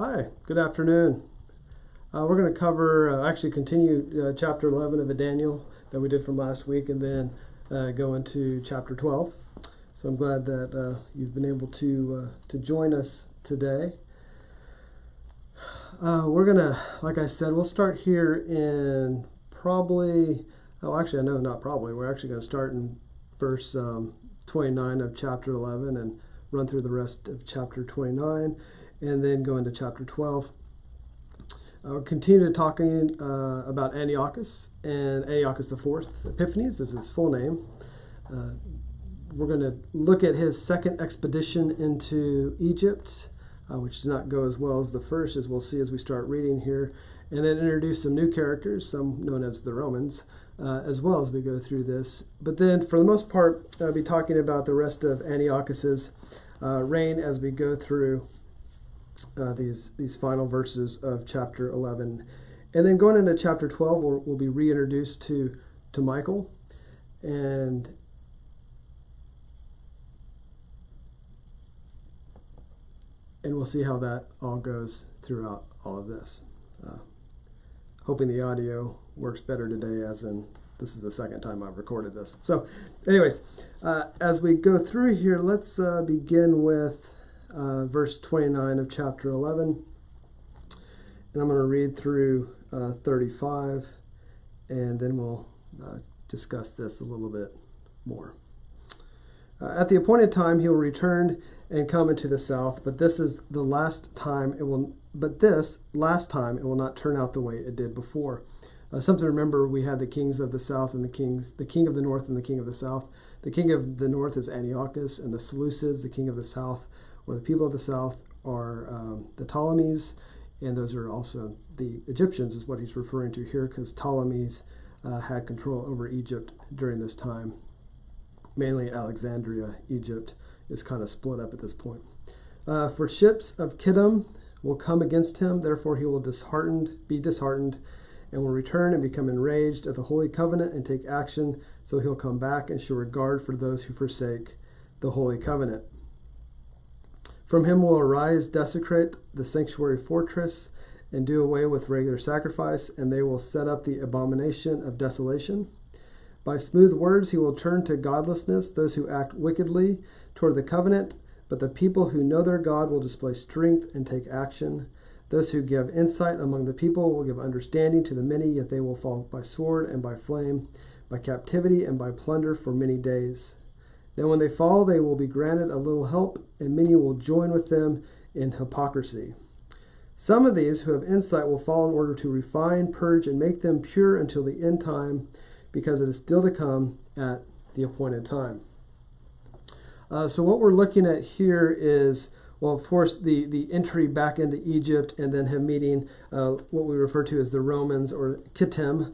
Hi, good afternoon. We're going to cover, continue chapter 11 of Daniel that we did from last week, and then go into chapter 12. So I'm glad that you've been able to join us today. We're going to, like I said, we'll start here in probably, we're actually going to start in verse 29 of chapter 11 and run through the rest of chapter 29 and then go into chapter 12. We'll continue talking about Antiochus and Antiochus IV Epiphanes is his full name. We're going to look at his second expedition into Egypt, which did not go as well as the first, as we'll see as we start reading here, and then introduce some new characters, some known as the Romans, as well as we go through this. But then, for the most part, I'll be talking about the rest of Antiochus's reign as we go through these final verses of chapter 11. And then going into chapter 12, we'll be reintroduced to Michael, and we'll see how that all goes throughout all of this. Hoping the audio works better today, as in this is the second time I've recorded this. So anyways, as we go through here, let's begin with verse 29 of chapter 11. And I'm going to read through 35, and then we'll discuss this a little bit more. At the appointed time he will return and come into the south, but this last time it will not turn out the way it did before. Something to remember, we had the kings of the south and the king of the north and the king of the south. The king of the north is Antiochus, and the Seleucids, the king of the south, or the people of the south, are the Ptolemies, and those are also the Egyptians, is what he's referring to here, because Ptolemies had control over Egypt during this time. Mainly Alexandria, Egypt, is kind of split up at this point. For ships of Kittim will come against him, therefore he will be disheartened, and will return and become enraged at the Holy Covenant and take action, so he'll come back and show regard for those who forsake the Holy Covenant. From him will arise, desecrate the sanctuary fortress, and do away with regular sacrifice, and they will set up the abomination of desolation. By smooth words he will turn to godlessness those who act wickedly toward the covenant, but the people who know their God will display strength and take action. Those who give insight among the people will give understanding to the many, yet they will fall by sword and by flame, by captivity and by plunder for many days. Now when they fall, they will be granted a little help, and many will join with them in hypocrisy. Some of these who have insight will fall in order to refine, purge, and make them pure until the end time, because it is still to come at the appointed time. So what we're looking at here is, well, of course, the entry back into Egypt, and then him meeting what we refer to as the Romans, or Kittim,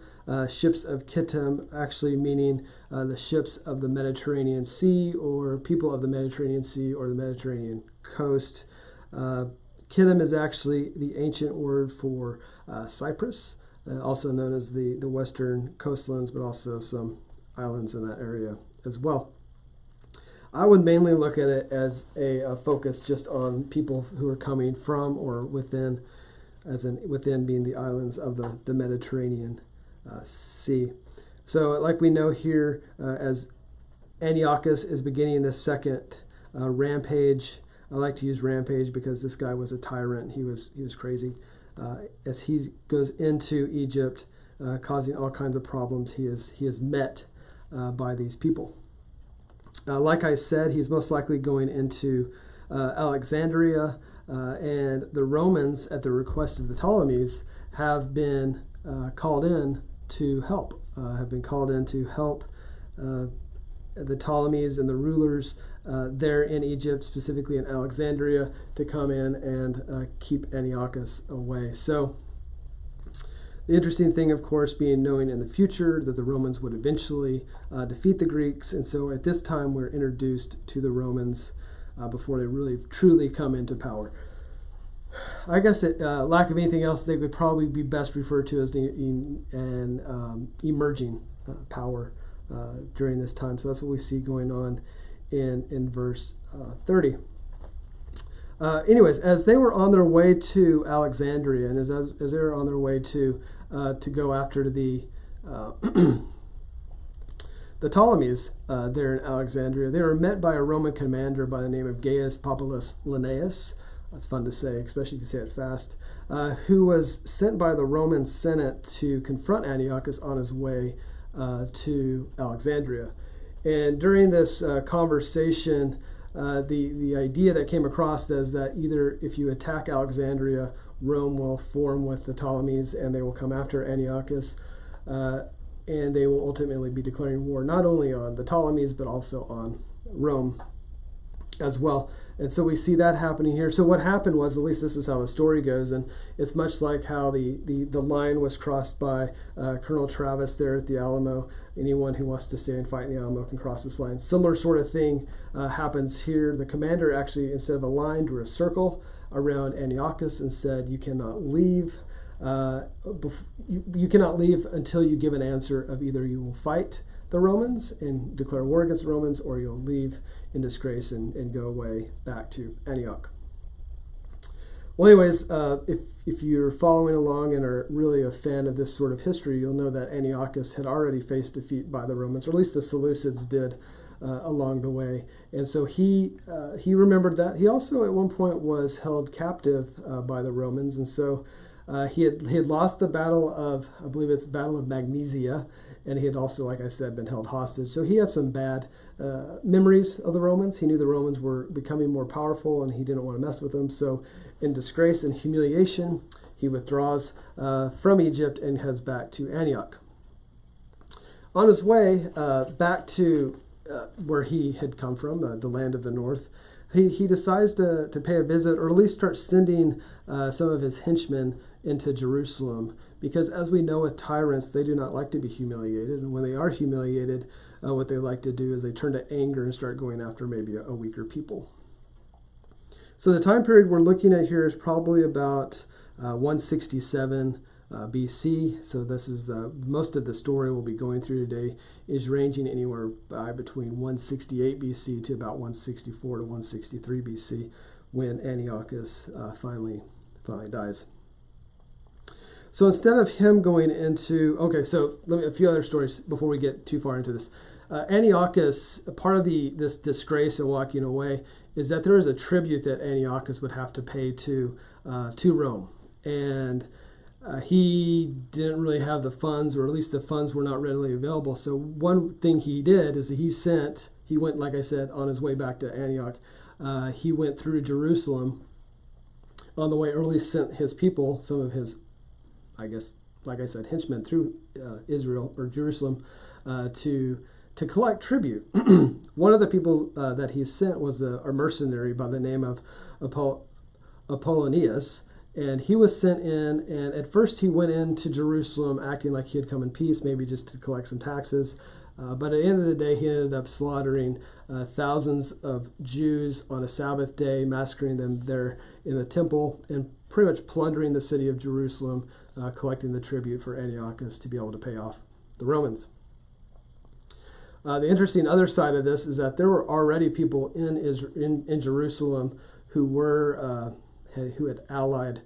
ships of Kittim, actually meaning the ships of the Mediterranean Sea, or people of the Mediterranean Sea, or the Mediterranean coast. Kittim is actually the ancient word for Cyprus, also known as the western coastlands, but also some islands in that area as well. I would mainly look at it as a focus just on people who are coming from or within, as in within being the islands of the Mediterranean Sea. So like we know here, as Antiochus is beginning this second rampage. I like to use rampage because this guy was a tyrant. He was crazy. As he goes into Egypt, causing all kinds of problems, he is met by these people. Like I said, he's most likely going into Alexandria, and the Romans, at the request of the Ptolemies, have been called in to help. The Ptolemies and the rulers there in Egypt, specifically in Alexandria, to come in and keep Antiochus away. So the interesting thing, of course, being knowing in the future that the Romans would eventually defeat the Greeks. And so at this time, we're introduced to the Romans before they really truly come into power. I guess, lack of anything else, they would probably be best referred to as an emerging power during this time. So that's what we see going on in verse 30. anyways, as they were on their way to Alexandria, and as they were on their way to go after the the Ptolemies there in Alexandria, they were met by a Roman commander by the name of Gaius Populus Linnaeus. That's fun to say, especially if you say it fast. Who was sent by the Roman Senate to confront Antiochus on his way to Alexandria. And during this conversation, the idea that came across is that either if you attack Alexandria, Rome will form with the Ptolemies and they will come after Antiochus, and they will ultimately be declaring war not only on the Ptolemies but also on Rome as well. And so we see that happening here. So what happened was, at least this is how the story goes, and it's much like how the line was crossed by Colonel Travis there at the Alamo. Anyone who wants to stay and fight in the Alamo can cross this line. Similar sort of thing happens here. The commander actually, instead of a line, drew a circle around Antiochus and said, you cannot leave. You cannot leave until you give an answer of either you will fight the Romans and declare war against the Romans, or you'll leave in disgrace and go away back to Antioch. Well, anyways, if you're following along and are really a fan of this sort of history, you'll know that Antiochus had already faced defeat by the Romans, or at least the Seleucids did along the way. And so he remembered that. He also at one point was held captive by the Romans, and so he had lost the battle of, I believe it's Battle of Magnesia, and he had also, like I said, been held hostage. So he had some bad memories of the Romans. He knew the Romans were becoming more powerful, and he didn't want to mess with them. So in disgrace and humiliation, he withdraws from Egypt and heads back to Antioch. On his way back to where he had come from, the land of the north, he decides to pay a visit, or at least start sending some of his henchmen into Jerusalem, because as we know with tyrants, they do not like to be humiliated, and when they are humiliated, what they like to do is they turn to anger and start going after maybe a weaker people. So the time period we're looking at here is probably about 167 BC. So this is most of the story we'll be going through today is ranging anywhere between 168 BC to about 164 to 163 BC, when Antiochus finally dies. So instead of him going into, so let me a few other stories before we get too far into this. Antiochus, part of this disgrace and walking away is that there is a tribute that Antiochus would have to pay to Rome, and he didn't really have the funds, or at least the funds were not readily available. So one thing he did is that he went, like I said, on his way back to Antioch. He went through Jerusalem on the way, or at least sent his people, some of his, I guess, like I said, henchmen through Israel or Jerusalem to collect tribute. One of the people that he sent was a mercenary by the name of Apollonius, and he was sent in, and at first he went into Jerusalem acting like he had come in peace, maybe just to collect some taxes. But at the end of the day, he ended up slaughtering thousands of Jews on a Sabbath day, massacring them there in the temple, and pretty much plundering the city of Jerusalem, collecting the tribute for Antiochus to be able to pay off the Romans. The interesting other side of this is that there were already people in Jerusalem who had allied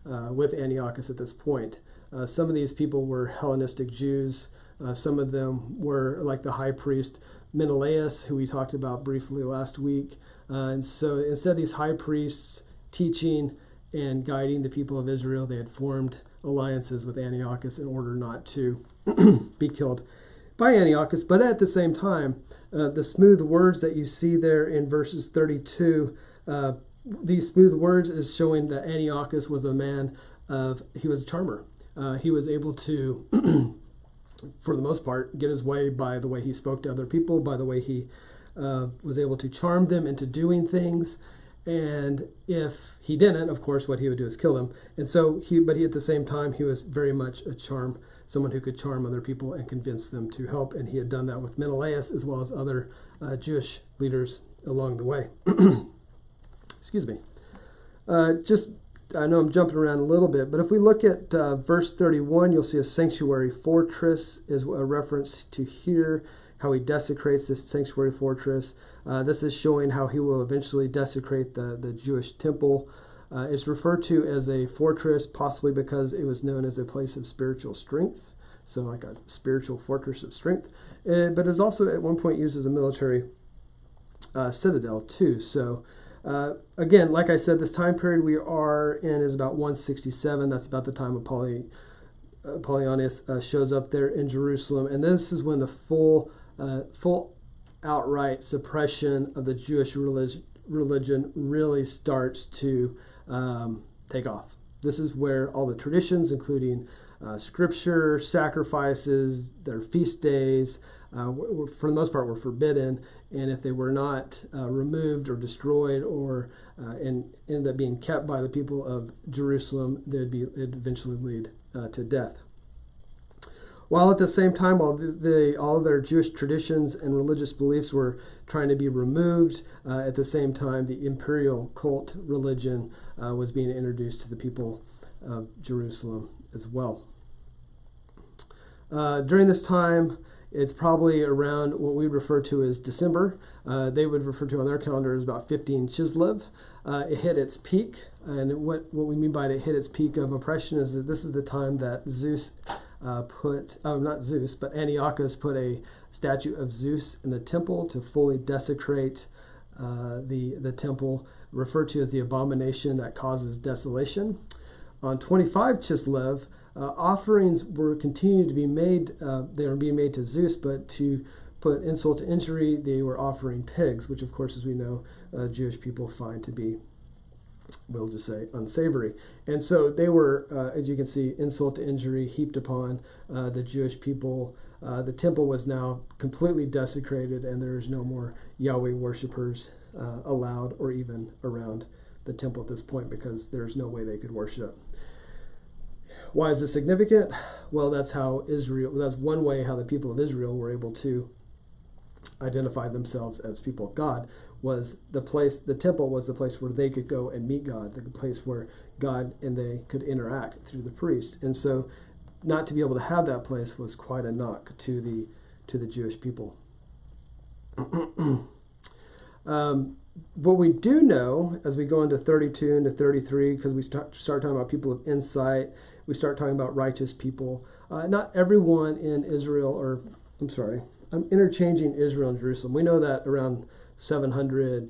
with Antiochus at this point. Some of these people were Hellenistic Jews. Some of them were like the high priest Menelaus, who we talked about briefly last week. And so instead of these high priests teaching and guiding the people of Israel, they had formed alliances with Antiochus in order not to be killed by Antiochus. But at the same time, the smooth words that you see there in verses 32, these smooth words is showing that Antiochus was a man he was a charmer. He was able to, for the most part, get his way by the way he spoke to other people, by the way he was able to charm them into doing things. And if he didn't, of course, what he would do is kill them. And so but at the same time, he was very much someone who could charm other people and convince them to help. And he had done that with Menelaus as well as other Jewish leaders along the way. Excuse me. I know I'm jumping around a little bit, but if we look at verse 31, you'll see a sanctuary fortress is a reference to here. how he desecrates this sanctuary fortress. This is showing how he will eventually desecrate the Jewish temple. It's referred to as a fortress, possibly because it was known as a place of spiritual strength, so like a spiritual fortress of strength. But it's also at one point used as a military citadel too. So again, like I said, this time period we are in is about 167. That's about the time of Polyaenus shows up there in Jerusalem, and this is when the full outright suppression of the Jewish religion really starts to take off. This is where all the traditions, including scripture, sacrifices, their feast days, for the most part were forbidden, and if they were not removed or destroyed or and ended up being kept by the people of Jerusalem, it'd eventually lead to death. While at the same time, while all of their Jewish traditions and religious beliefs were trying to be removed, at the same time the imperial cult religion was being introduced to the people of Jerusalem as well. During this time, it's probably around what we refer to as December. They would refer to on their calendar as about 15 Chislev. It hit its peak, and what we mean by it hit its peak of oppression is that this is the time that Antiochus put a statue of Zeus in the temple to fully desecrate the temple, referred to as the abomination that causes desolation. On 25 Chislev, offerings were continuing to be made. They were being made to Zeus, but to put insult to injury, they were offering pigs, which, of course, as we know, Jewish people find to be, we'll just say, unsavory. And so they were, as you can see, insult to injury heaped upon the Jewish people. The temple was now completely desecrated, and there is no more Yahweh worshipers allowed or even around the temple at this point, because there's no way they could worship. Why is this significant? Well, that's one way how the people of Israel were able to identify themselves as people of God. The temple was the place where they could go and meet God, the place where God and they could interact through the priest. And so not to be able to have that place was quite a knock to the Jewish people. What we do know as we go into 32 into 33, because we start talking about people of insight, we start talking about righteous people. Not everyone in Israel, I'm interchanging Israel and Jerusalem. We know that around 700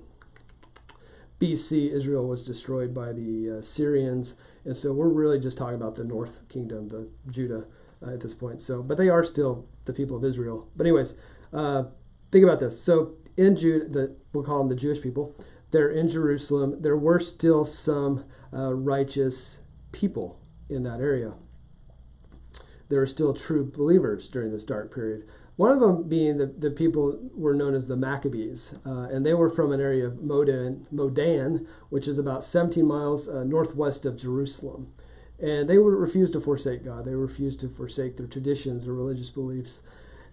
BC, Israel was destroyed by the Syrians, and so we're really just talking about the north kingdom, the Judah, at this point. So, but they are still the people of Israel. But anyways, think about this. So in Judah, we'll call them the Jewish people. They're in Jerusalem. There were still some righteous people in that area. There are still true believers during this dark period. One of them being the people were known as the Maccabees, and they were from an area of Modan, which is about 17 miles northwest of Jerusalem. And they refused to forsake God. They refused to forsake their traditions, their religious beliefs.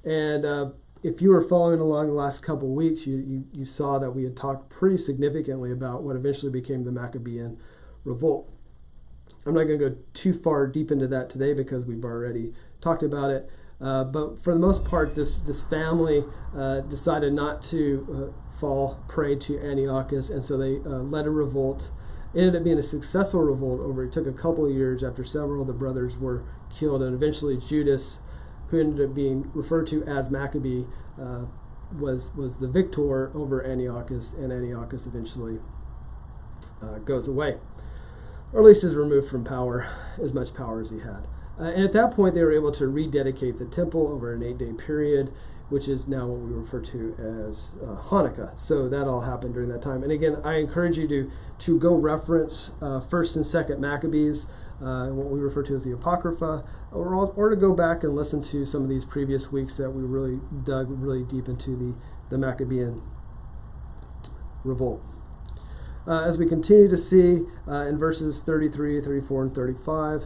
And if you were following along the last couple of weeks, you saw that we had talked pretty significantly about what eventually became the Maccabean revolt. I'm not going to go too far deep into that today because we've already talked about it. But for the most part, this family decided not to fall prey to Antiochus, and so they led a revolt. It ended up being a successful revolt. It took a couple of years after several of the brothers were killed, and eventually Judas, who ended up being referred to as Maccabee, was the victor over Antiochus, and Antiochus eventually goes away, or at least is removed from power, as much power as he had. And at that point, they were able to rededicate the temple over an 8-day period, which is now what we refer to as Hanukkah. So that all happened during that time. And again, I encourage you to go reference 1st and 2nd Maccabees, what we refer to as the Apocrypha, or to go back and listen to some of these previous weeks that we really dug really deep into the Maccabean revolt. As we continue to see in verses 33, 34, and 35,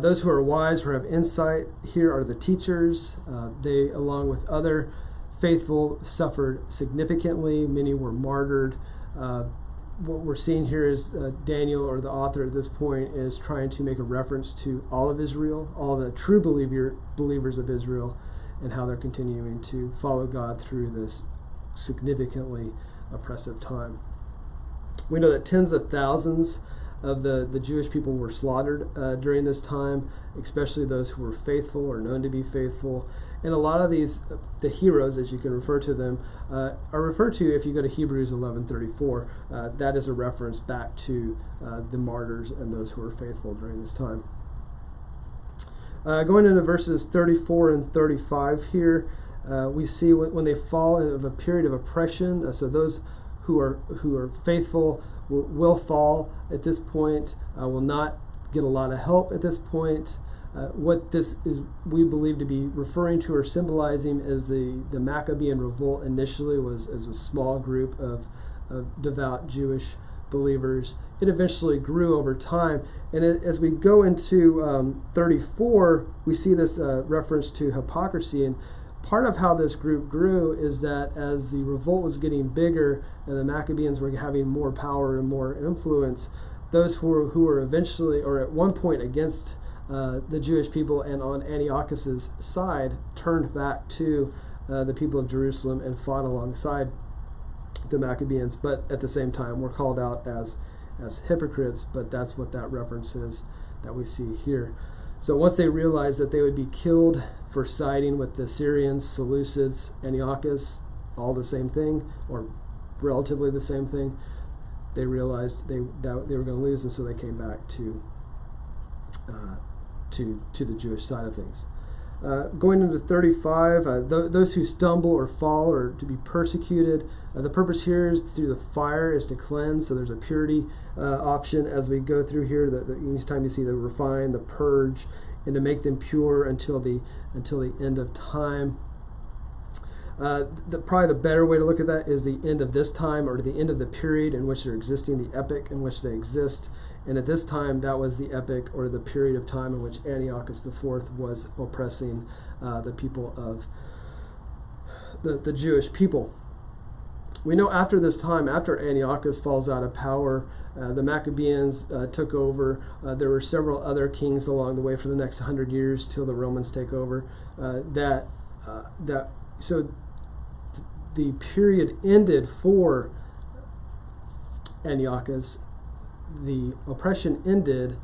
those who are wise, who have insight, here are the teachers. They, along with other faithful, suffered significantly. Many were martyred. What we're seeing here is Daniel, or the author at this point, is trying to make a reference to all of Israel, all the true believers of Israel. and how they're continuing to follow God through this significantly oppressive time. We know that tens of thousands of the Jewish people were slaughtered during this time, especially those who were faithful or known to be faithful. And a lot of these, the heroes, as you can refer to them, are referred to if you go to Hebrews 11:34. That is a reference back to the martyrs and those who were faithful during this time. Going into verses 34 and 35 here, we see when they fall into a period of oppression, so those who are faithful will fall at this point, will not get a lot of help at this point. What this is, we believe to be referring to or symbolizing as the Maccabean revolt initially was as a small group of devout Jewish believers. It eventually grew over time, and as we go into 34, we see this reference to hypocrisy. And part of how this group grew is that as the revolt was getting bigger and the Maccabeans were having more power and more influence, those who were eventually, or at one point, against the Jewish people and on Antiochus's side, turned back to the people of Jerusalem and fought alongside the Maccabeans, but at the same time were called out as hypocrites. But that's what that reference is that we see here. So once they realized that they would be killed for siding with the Syrians, Seleucids, Antiochus, all the same thing, or relatively the same thing, they realized that they were going to lose, and so they came back to the Jewish side of things. Going into 35, those who stumble or fall are to be persecuted. The purpose here is through the fire is to cleanse, so there's a purity option as we go through here. Each time you see the refine, the purge, and to make them pure until the end of time. Probably the better way to look at that is the end of this time, or the end of the period in which they're existing, the epoch in which they exist. And at this time, that was the epoch, or the period of time in which Antiochus IV was oppressing the people of the Jewish people. We know after this time, after Antiochus falls out of power, the Maccabeans took over. There were several other kings along the way for the next 100 years till the Romans take over. So the period ended for Antiochus. The oppression ended.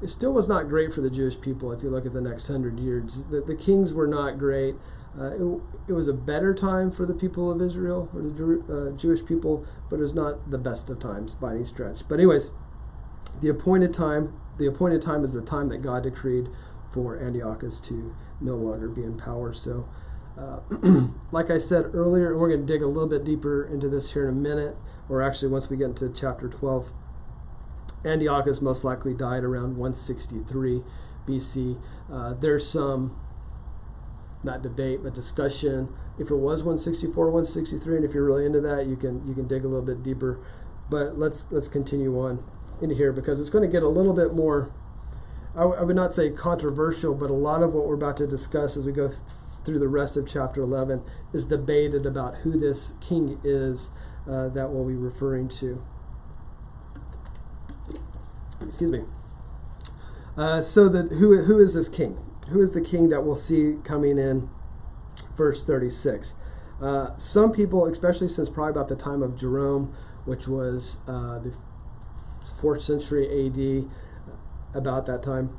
It still was not great for the Jewish people. If you look at the next 100 years, the kings were not great. It was a better time for the people of Israel, or the Jewish people, but it was not the best of times by any stretch. But anyways, the appointed time is the time that God decreed for Antiochus to no longer be in power. So, like I said earlier, and we're going to dig a little bit deeper into this here in a minute, or actually once we get into chapter 12. Antiochus most likely died around 163 BC. There's some, not debate, but discussion if it was 164, 163, and if you're really into that, you can dig a little bit deeper. But let's continue on into here, because it's going to get a little bit more, I would not say controversial, but a lot of what we're about to discuss as we go through the rest of chapter 11 is debated about who this king is that we'll be referring to. Excuse me. So who is this king? Who is the king that we'll see coming in verse 36? Some people, especially since probably about the time of Jerome, which was the 4th century AD, about that time,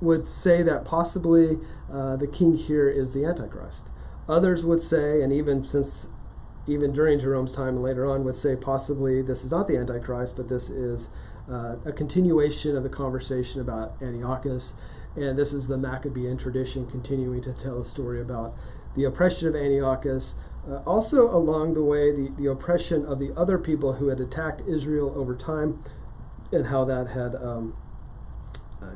would say that possibly the king here is the Antichrist. Others would say, and even during Jerome's time and later on, would say possibly this is not the Antichrist, but this is a continuation of the conversation about Antiochus, and this is the Maccabean tradition continuing to tell a story about the oppression of Antiochus. Also along the way, the oppression of the other people who had attacked Israel over time, and how that had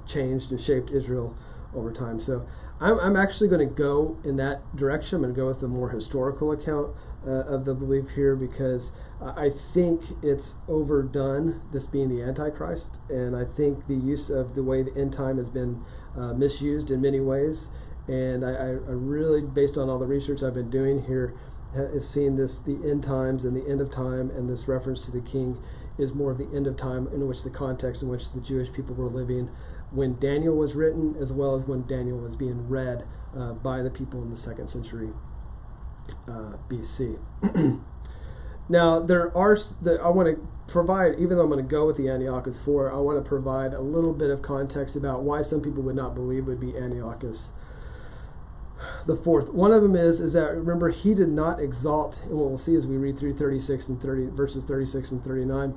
changed and shaped Israel over time. So I'm actually going to go in that direction. I'm going to go with a more historical account of the belief here, because I think it's overdone, this being the Antichrist, and I think the use of the way the end time has been misused in many ways. And I really, based on all the research I've been doing here, is seeing the end times and the end of time, and this reference to the king is more of the end of time, in which the context in which the Jewish people were living when Daniel was written, as well as when Daniel was being read by the people in the 2nd century BC. Now, I want to provide, even though I'm going to go with the Antiochus IV, I want to provide a little bit of context about why some people would not believe it would be Antiochus the fourth. One of them is that, remember, he did not exalt, and what we'll see as we read through verses 36 and 39,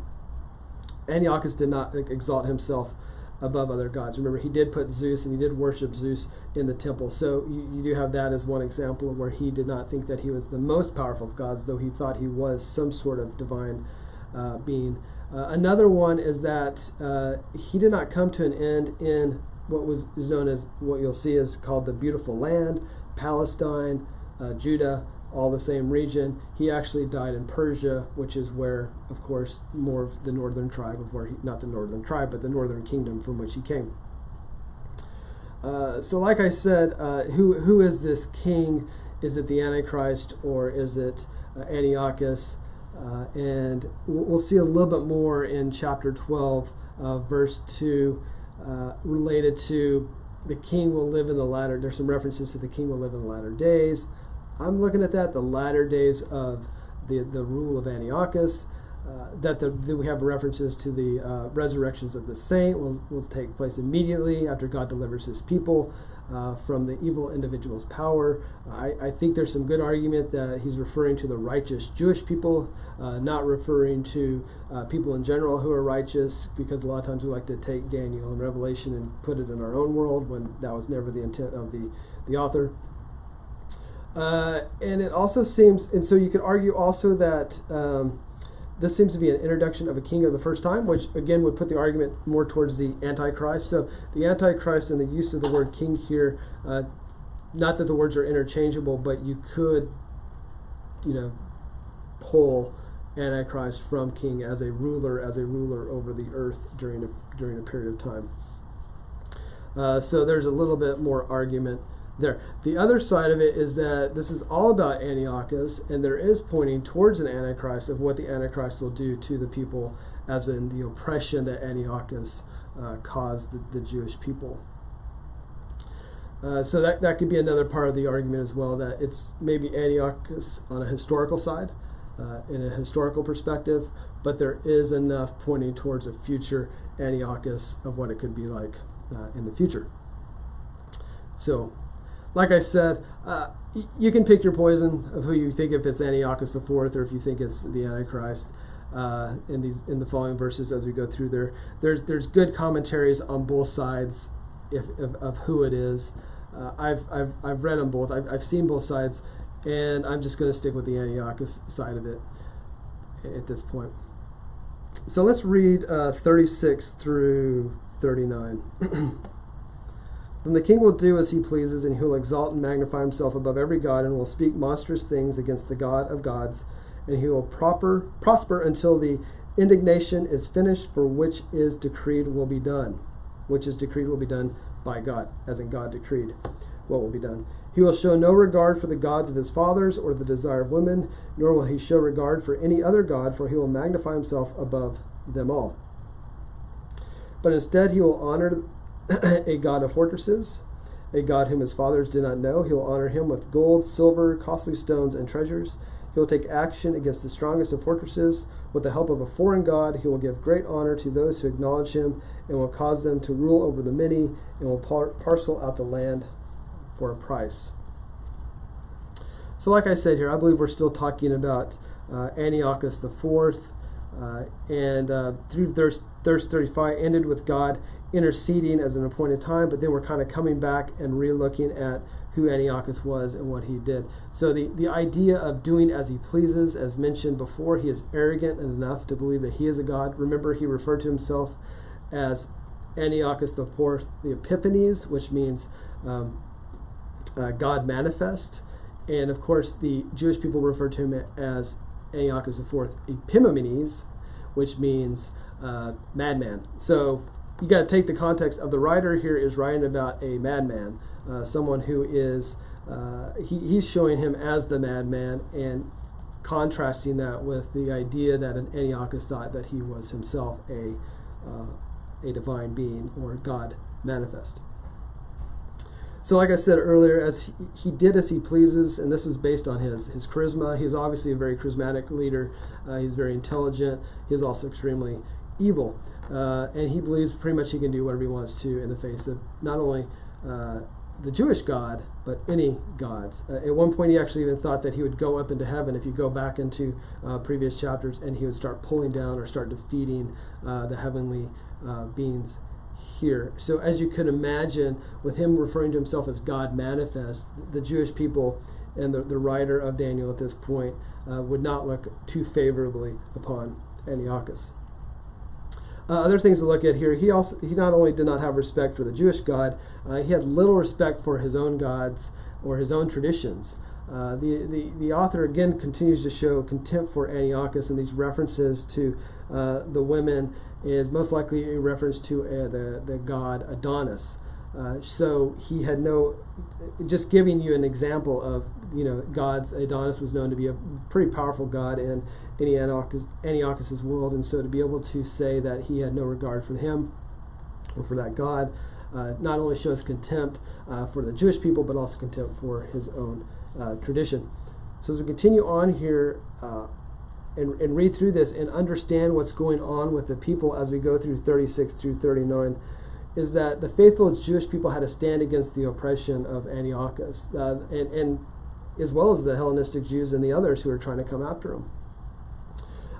Antiochus did not exalt himself above other gods. Remember, he did put Zeus, and he did worship Zeus in the temple. So you do have that as one example of where he did not think that he was the most powerful of gods, though he thought he was some sort of divine being. Another one is that he did not come to an end in what is known as, what you'll see is called the Beautiful Land, Palestine, Judah, all the same region. He actually died in Persia, which is where, of course, more of the northern tribe of where not the northern tribe, but the northern kingdom from which he came. So like I said, who is this king? Is it the Antichrist, or is it Antiochus? And we'll see a little bit more in chapter 12, verse 2, related to the king will live in the latter. There's some references to the king will live in the latter days. I'm looking at that, the latter days of the rule of Antiochus. That we have references to the resurrections of the saint will take place immediately after God delivers his people from the evil individual's power. I think there's some good argument that he's referring to the righteous Jewish people, not referring to people in general who are righteous, because a lot of times we like to take Daniel and Revelation and put it in our own world when that was never the intent of the author. And it also seems, and so you could argue also that this seems to be an introduction of a king of the first time, which again would put the argument more towards the Antichrist. So the Antichrist and the use of the word king here, not that the words are interchangeable, but you could, pull Antichrist from king as a ruler over the earth during a period of time. So there's a little bit more argument there. The other side of it is that this is all about Antiochus, and there is pointing towards an Antichrist of what the Antichrist will do to the people, as in the oppression that Antiochus caused the Jewish people. So that could be another part of the argument as well, that it's maybe Antiochus on a historical side, in a historical perspective, but there is enough pointing towards a future Antiochus of what it could be like in the future. So, like I said, you can pick your poison of who you think, if it's Antiochus IV or if you think it's the Antichrist. In the following verses as we go through there, there's good commentaries on both sides of who it is. I've read them both. I've seen both sides, and I'm just going to stick with the Antiochus side of it at this point. So let's read 36 through 39. And the king will do as he pleases, and he will exalt and magnify himself above every god, and will speak monstrous things against the God of gods, and he will prosper until the indignation is finished, for which is decreed will be done. Which is decreed will be done by God, as in God decreed what will be done. He will show no regard for the gods of his fathers, or the desire of women, nor will he show regard for any other god, for he will magnify himself above them all. But instead he will honor a god of fortresses, a god whom his fathers did not know. He will honor him with gold, silver, costly stones, and treasures. He will take action against the strongest of fortresses. With the help of a foreign god, he will give great honor to those who acknowledge him, and will cause them to rule over the many, and will parcel out the land for a price. So like I said here, I believe we're still talking about Antiochus IV, and through verse 35 ended with God interceding as an appointed time, but then we're kind of coming back and re-looking at who Antiochus was and what he did. So the idea of doing as he pleases, as mentioned before, he is arrogant enough to believe that he is a god. Remember, he referred to himself as Antiochus IV, the Epiphanes, which means God manifest. And of course, the Jewish people refer to him as Antiochus IV, Epimanes, which means madman. So you got to take the context of the writer here is writing about a madman, someone who is, he's showing him as the madman and contrasting that with the idea that an Antiochus thought that he was himself a divine being or God manifest. So like I said earlier, as he did as he pleases, and this was based on his charisma. He's obviously a very charismatic leader. He's very intelligent. He's also extremely evil. And he believes pretty much he can do whatever he wants to in the face of not only the Jewish God, but any gods. At one point, he actually even thought that he would go up into heaven, if you go back into previous chapters, and he would start pulling down or start defeating the heavenly beings here. So as you could imagine, with him referring to himself as God manifest, the Jewish people and the writer of Daniel at this point would not look too favorably upon Antiochus. Other things to look at here, he not only did not have respect for the Jewish God, he had little respect for his own gods or his own traditions. The author again continues to show contempt for Antiochus, and these references to the women is most likely a reference to the god Adonis. So he had no, just giving you an example of, gods. Adonis was known to be a pretty powerful god in Antiochus's world, and so to be able to say that he had no regard for him or for that god not only shows contempt for the Jewish people, but also contempt for his own tradition. So as we continue on here and read through this and understand what's going on with the people as we go through 36 through 39, is that the faithful Jewish people had to stand against the oppression of Antiochus, and as well as the Hellenistic Jews and the others who were trying to come after him.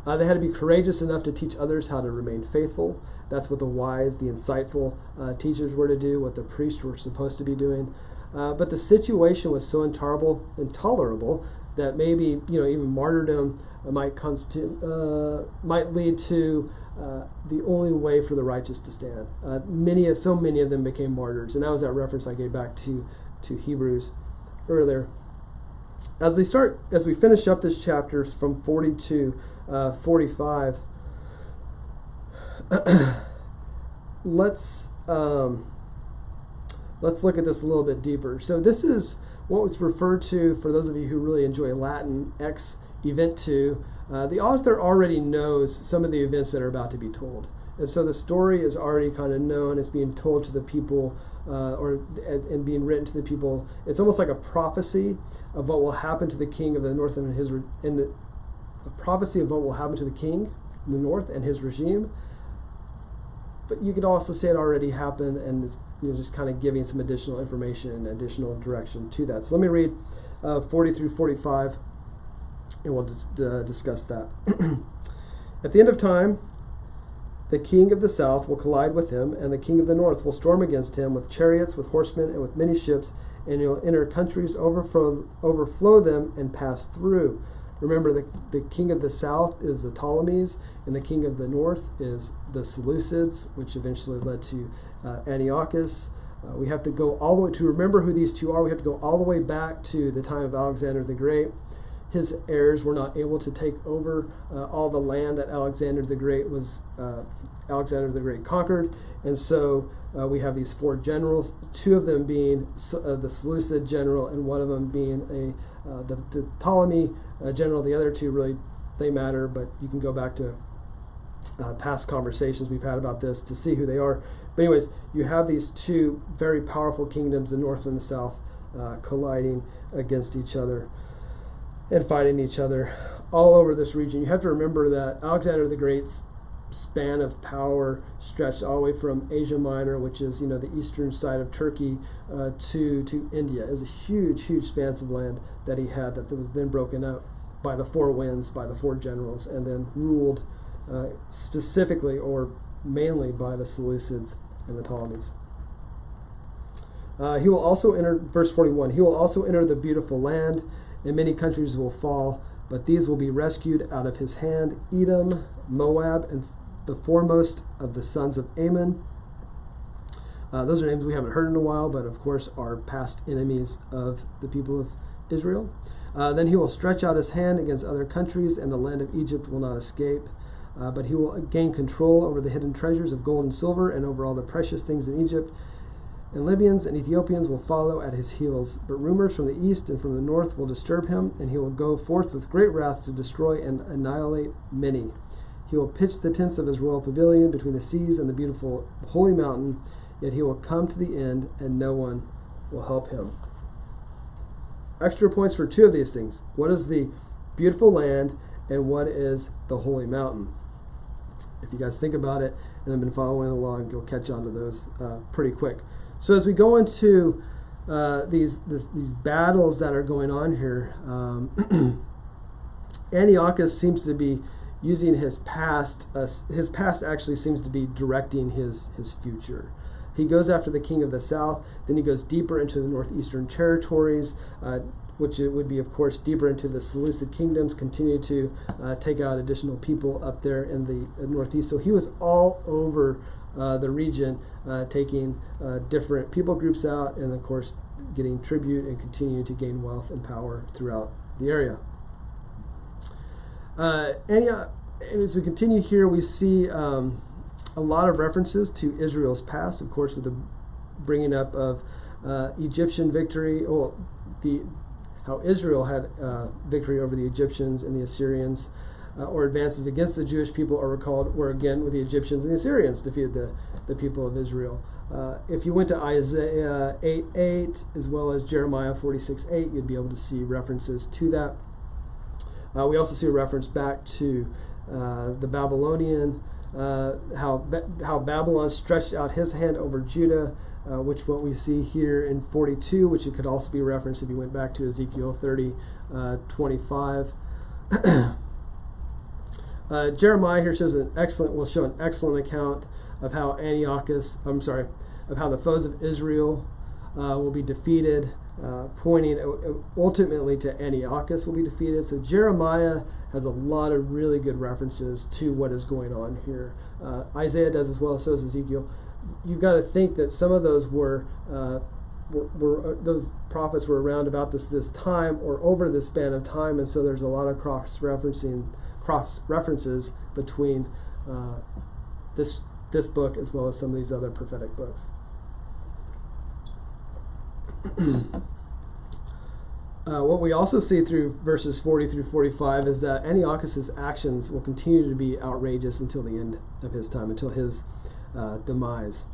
They had to be courageous enough to teach others how to remain faithful. That's what the wise, the insightful teachers were to do, what the priests were supposed to be doing. But the situation was so intolerable that maybe even martyrdom might lead to the only way for the righteous to stand. So many of them became martyrs, and that was that reference I gave back to Hebrews earlier. As we finish up this chapter from 40 to 45, let's look at this a little bit deeper. So this is what was referred to, for those of you who really enjoy Latin, ex eventu. The author already knows some of the events that are about to be told. And so the story is already kind of known. It's being told to the people and being written to the people. It's almost like a prophecy of what will happen to the king of the north and a prophecy of what will happen to the king in the north and his regime. But you could also say it already happened, and it's just kind of giving some additional information and additional direction to that. So let me read 40 through 45, and we'll just discuss that. At the end of time, the king of the south will collide with him, and the king of the north will storm against him with chariots, with horsemen, and with many ships, and he'll enter countries, overflow them, and pass through. Remember, the king of the south is the Ptolemies, and the king of the north is the Seleucids, which eventually led to Antiochus. We have to go all the way to remember who these two are. We have to go all the way back to the time of Alexander the Great. His heirs were not able to take over all the land that Alexander the Great conquered, and so we have these four generals, two of them being the Seleucid general, and one of them being the Ptolemy general. The other two really, they matter, but you can go back to past conversations we've had about this to see who they are. But anyways, you have these two very powerful kingdoms, the north and the south, colliding against each other and fighting each other all over this region. You have to remember that Alexander the Great's span of power stretched all the way from Asia Minor, which is the eastern side of Turkey, to India. It was a huge span of land that he had that was then broken up by the four winds, by the four generals, and then ruled specifically or mainly by the Seleucids and the Ptolemies. He will also enter, verse 41, he will also enter the beautiful land, and many countries will fall, but these will be rescued out of his hand: Edom, Moab, and the foremost of the sons of Ammon. Those are names we haven't heard in a while, but of course are past enemies of the people of Israel. Then he will stretch out his hand against other countries, and the land of Egypt will not escape. But he will gain control over the hidden treasures of gold and silver, and over all the precious things in Egypt. And Libyans and Ethiopians will follow at his heels. But rumors from the east and from the north will disturb him, and he will go forth with great wrath to destroy and annihilate many. He will pitch the tents of his royal pavilion between the seas and the beautiful holy mountain, yet he will come to the end, and no one will help him. Extra points for two of these things. What is the beautiful land, and what is the holy mountain? If you guys think about it and have been following along, you'll catch on to those pretty quick. So as we go into these battles that are going on here, Antiochus seems to be using his past. His past actually seems to be directing his future. He goes after the king of the south, then he goes deeper into the northeastern territories, which it would be, of course, deeper into the Seleucid kingdoms, continue to take out additional people up there in the northeast. So he was all over the region, taking different people groups out, and of course getting tribute and continuing to gain wealth and power throughout the area. As we continue here, we see a lot of references to Israel's past, of course, with the bringing up of Egyptian victory, how Israel had victory over the Egyptians and the Assyrians, or advances against the Jewish people are recalled, where again with the Egyptians and the Assyrians defeated the people of Israel. If you went to Isaiah 8:8 as well as Jeremiah 46:8, you'd be able to see references to that. We also see a reference back to the Babylonian, how Babylon stretched out his hand over Judah, which what we see here in 42, which it could also be referenced if you went back to Ezekiel 30:25. Jeremiah here will show an excellent account of how of how the foes of Israel will be defeated, pointing ultimately to Antiochus will be defeated. So Jeremiah has a lot of really good references to what is going on here. Isaiah does as well, so does Ezekiel. You've got to think that some of those were those prophets were around about this time or over this span of time, and so there's a lot of cross references between this book as well as some of these other prophetic books. What we also see through verses 40 through 45 is that Antiochus' actions will continue to be outrageous until the end of his time, until his demise.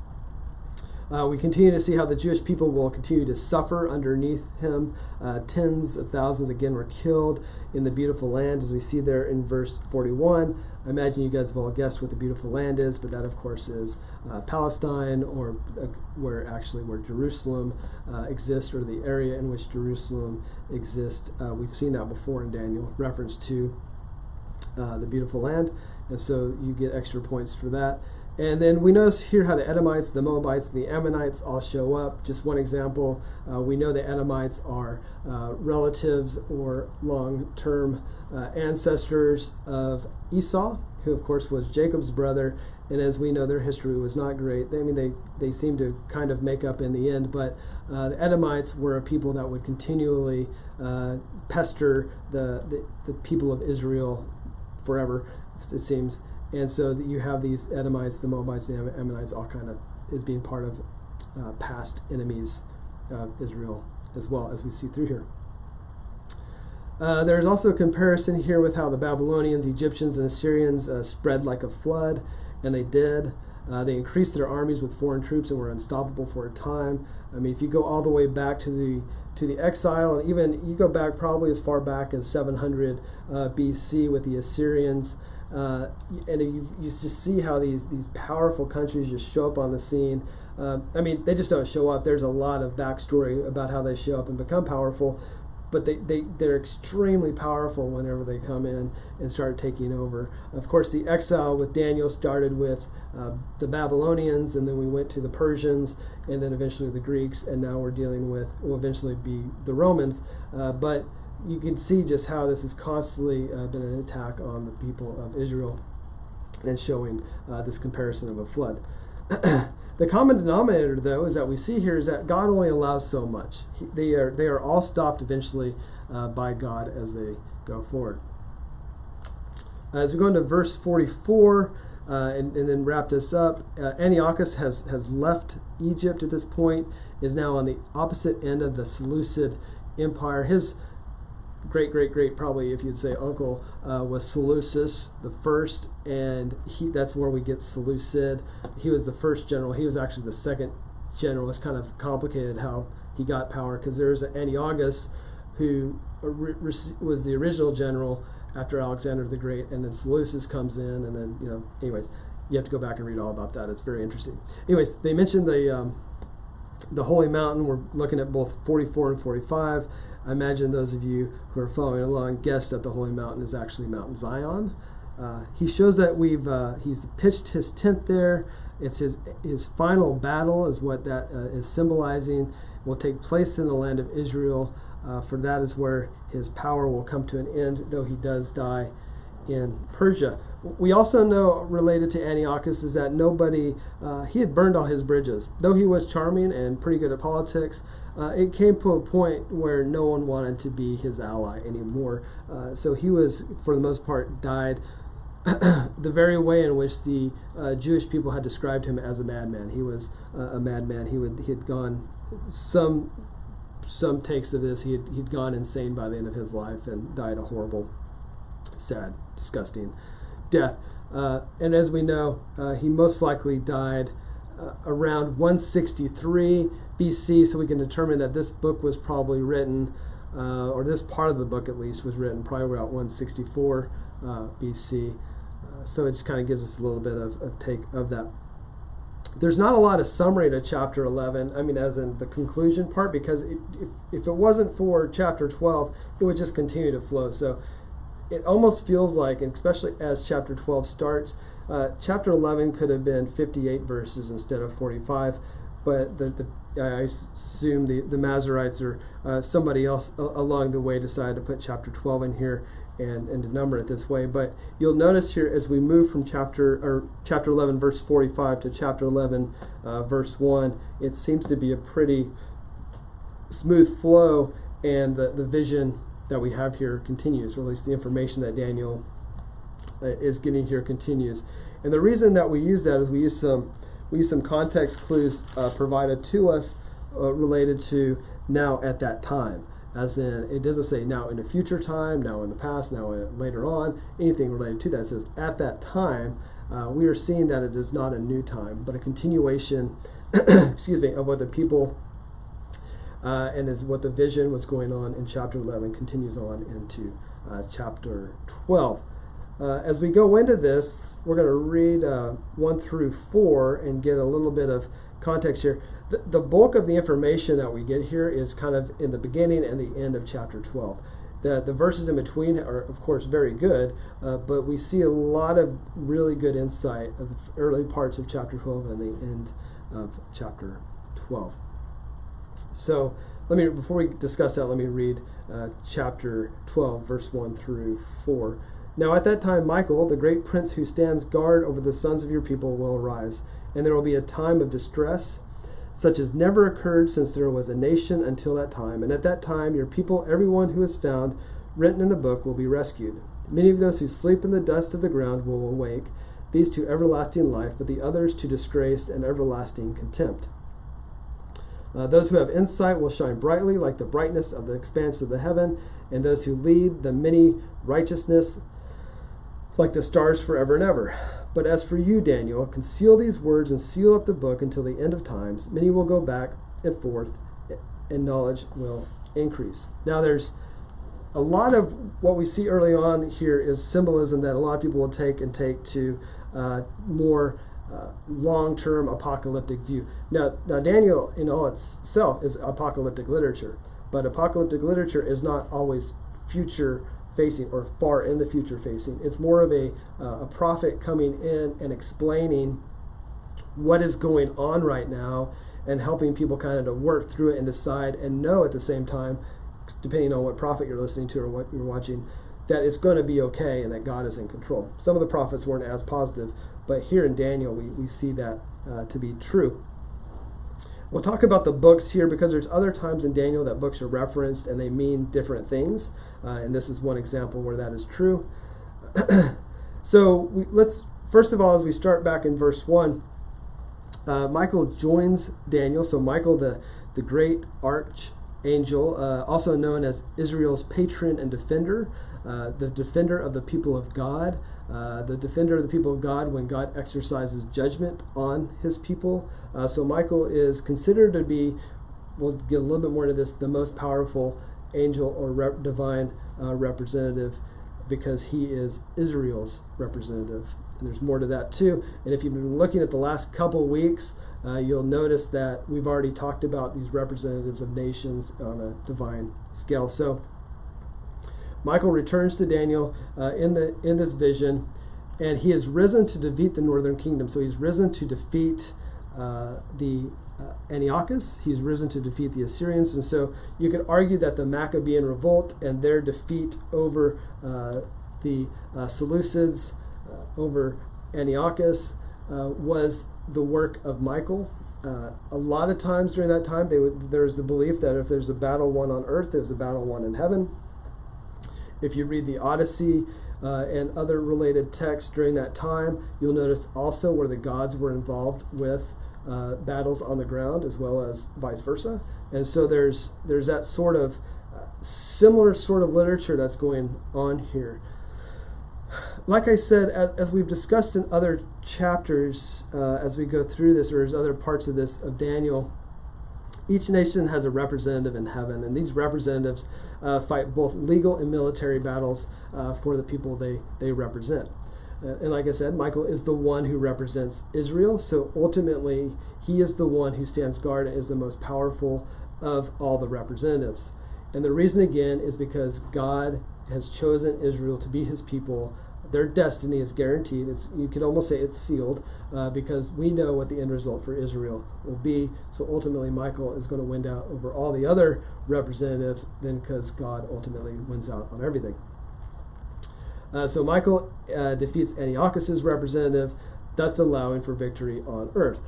We continue to see how the Jewish people will continue to suffer underneath him. Tens of thousands again were killed in the beautiful land, as we see there in verse 41. I imagine you guys have all guessed what the beautiful land is, but that of course is Palestine, or where Jerusalem exists, or the area in which Jerusalem exists. We've seen that before in Daniel, reference to the beautiful land, and so you get extra points for that. And then we notice here how the Edomites, the Moabites, and the Ammonites all show up. Just one example, we know the Edomites are relatives or long-term ancestors of Esau, who of course was Jacob's brother. And as we know, their history was not great. They seem to kind of make up in the end, but the Edomites were a people that would continually pester the people of Israel forever, it seems. And so that you have these Edomites, the Moabites, the Ammonites, all kind of as being part of past enemies of Israel, as well as we see through here. There's also a comparison here with how the Babylonians, Egyptians, and Assyrians spread like a flood, and they did. They increased their armies with foreign troops and were unstoppable for a time. I mean, if you go all the way back to the exile, and even you go back probably as far back as 700 BC with the Assyrians, and you just see how these powerful countries just show up on the scene. I mean, they just don't show up. There's a lot of backstory about how they show up and become powerful, but they're extremely powerful whenever they come in and start taking over. Of course, the exile with Daniel started with the Babylonians, and then we went to the Persians, and then eventually the Greeks, and now we're dealing with, will eventually be the Romans. But you can see just how this has constantly been an attack on the people of Israel, and showing this comparison of a flood. The common denominator, though, is that we see here is that God only allows so much. They are all stopped eventually by God as they go forward. As we go into verse 44 and then wrap this up, Antiochus has left Egypt at this point, is now on the opposite end of the Seleucid Empire. His great, probably if you'd say uncle, was Seleucus the first, and that's where we get Seleucid. He was the first general. He was actually the second general. It's kind of complicated how he got power, because there's Antiochus, who was the original general after Alexander the Great, and then Seleucus comes in, and then, anyways, you have to go back and read all about that. It's very interesting. Anyways, they mentioned the Holy Mountain. We're looking at both 44 and 45. I imagine those of you who are following along guessed that the Holy Mountain is actually Mount Zion. He shows that he's pitched his tent there. It's his final battle is what that is symbolizing. Will take place in the land of Israel, for that is where his power will come to an end, though he does die in Persia. We also know, related to Antiochus, is that he had burned all his bridges. Though he was charming and pretty good at politics, it came to a point where no one wanted to be his ally anymore. So he was, for the most part, died the very way in which the Jewish people had described him as a madman. He was a madman. He had gone, some takes of this, he'd gone insane by the end of his life and died a horrible, sad, disgusting death. And as we know, he most likely died around 163 BC, so we can determine that this book was probably written, or this part of the book at least was written probably around 164 BC. So it just kind of gives us a little bit of take of that. There's not a lot of summary to chapter 11, as in the conclusion part, because if it wasn't for chapter 12, it would just continue to flow. So it almost feels like, and especially as chapter 12 starts, chapter 11 could have been 58 verses instead of 45, but I assume the Masoretes or somebody else along the way decided to put chapter 12 in here and to number it this way. But you'll notice here, as we move from chapter 11 verse 45 to chapter 11 verse 1, it seems to be a pretty smooth flow, and the vision that we have here continues, or at least the information that Daniel is getting here continues. And the reason that we use that is we use some context clues provided to us related to now at that time. As in, it doesn't say now in the future time, now in the past, now later on, anything related to that. It says at that time. We are seeing that it is not a new time, but a continuation of what the people and is what the vision was going on in chapter 11 continues on into chapter 12. As we go into this, we're going to read 1 through 4 and get a little bit of context here. The bulk of the information that we get here is kind of in the beginning and the end of chapter 12. The verses in between are, of course, very good, but we see a lot of really good insight of the early parts of chapter 12 and the end of chapter 12. So before we discuss that, let me read chapter 12, verse 1 through 4. Now at that time, Michael, the great prince who stands guard over the sons of your people, will arise, and there will be a time of distress, such as never occurred since there was a nation until that time. And at that time, your people, everyone who is found written in the book, will be rescued. Many of those who sleep in the dust of the ground will awake, these to everlasting life, but the others to disgrace and everlasting contempt. Those who have insight will shine brightly like the brightness of the expanse of the heaven, and those who lead the many righteousness like the stars forever and ever. But as for you, Daniel, conceal these words and seal up the book until the end of times. Many will go back and forth, and knowledge will increase. Now there's a lot of what we see early on here is symbolism that a lot of people will take to more long-term apocalyptic view. Now Daniel in all itself is apocalyptic literature, but apocalyptic literature is not always future facing or far in the future facing. It's more of a prophet coming in and explaining what is going on right now and helping people kind of to work through it and decide and know at the same time, depending on what prophet you're listening to or what you're watching, that it's going to be okay and that God is in control. Some of the prophets weren't as positive, but here in Daniel we see that to be true. We'll talk about the books here because there's other times in Daniel that books are referenced and they mean different things, and this is one example where that is true. So let's first of all, as we start back in verse 1, Michael joins Daniel. So Michael, the great angel, also known as Israel's patron and defender, the defender of the people of God, the defender of the people of God when God exercises judgment on his people. So Michael is considered to be, we'll get a little bit more into this, the most powerful angel or divine representative, because he is Israel's representative. And there's more to that too. And if you've been looking at the last couple weeks, you'll notice that we've already talked about these representatives of nations on a divine scale. So Michael returns to Daniel in this vision, and he has risen to defeat the northern kingdom. So he's risen to defeat the Antiochus. He's risen to defeat the Assyrians. And so you could argue that the Maccabean revolt and their defeat over the Seleucids, over Antiochus, was the work of Michael. A lot of times during that time, there's the belief that if there's a battle won on earth, there's a battle won in heaven. If you read the Odyssey and other related texts during that time, you'll notice also where the gods were involved with battles on the ground, as well as vice versa. And so there's that sort of similar sort of literature that's going on here. Like I said, as we've discussed in other chapters, as we go through this, or as other parts of this of Daniel, each nation has a representative in heaven, and these representatives fight both legal and military battles for the people they represent. And like I said, Michael is the one who represents Israel, so ultimately he is the one who stands guard and is the most powerful of all the representatives. And the reason, again, is because God has chosen Israel to be his people. Their destiny is guaranteed. You could almost say it's sealed, because we know what the end result for Israel will be. So ultimately, Michael is going to win out over all the other representatives, then, because God ultimately wins out on everything. So Michael defeats Antiochus' representative, thus allowing for victory on earth.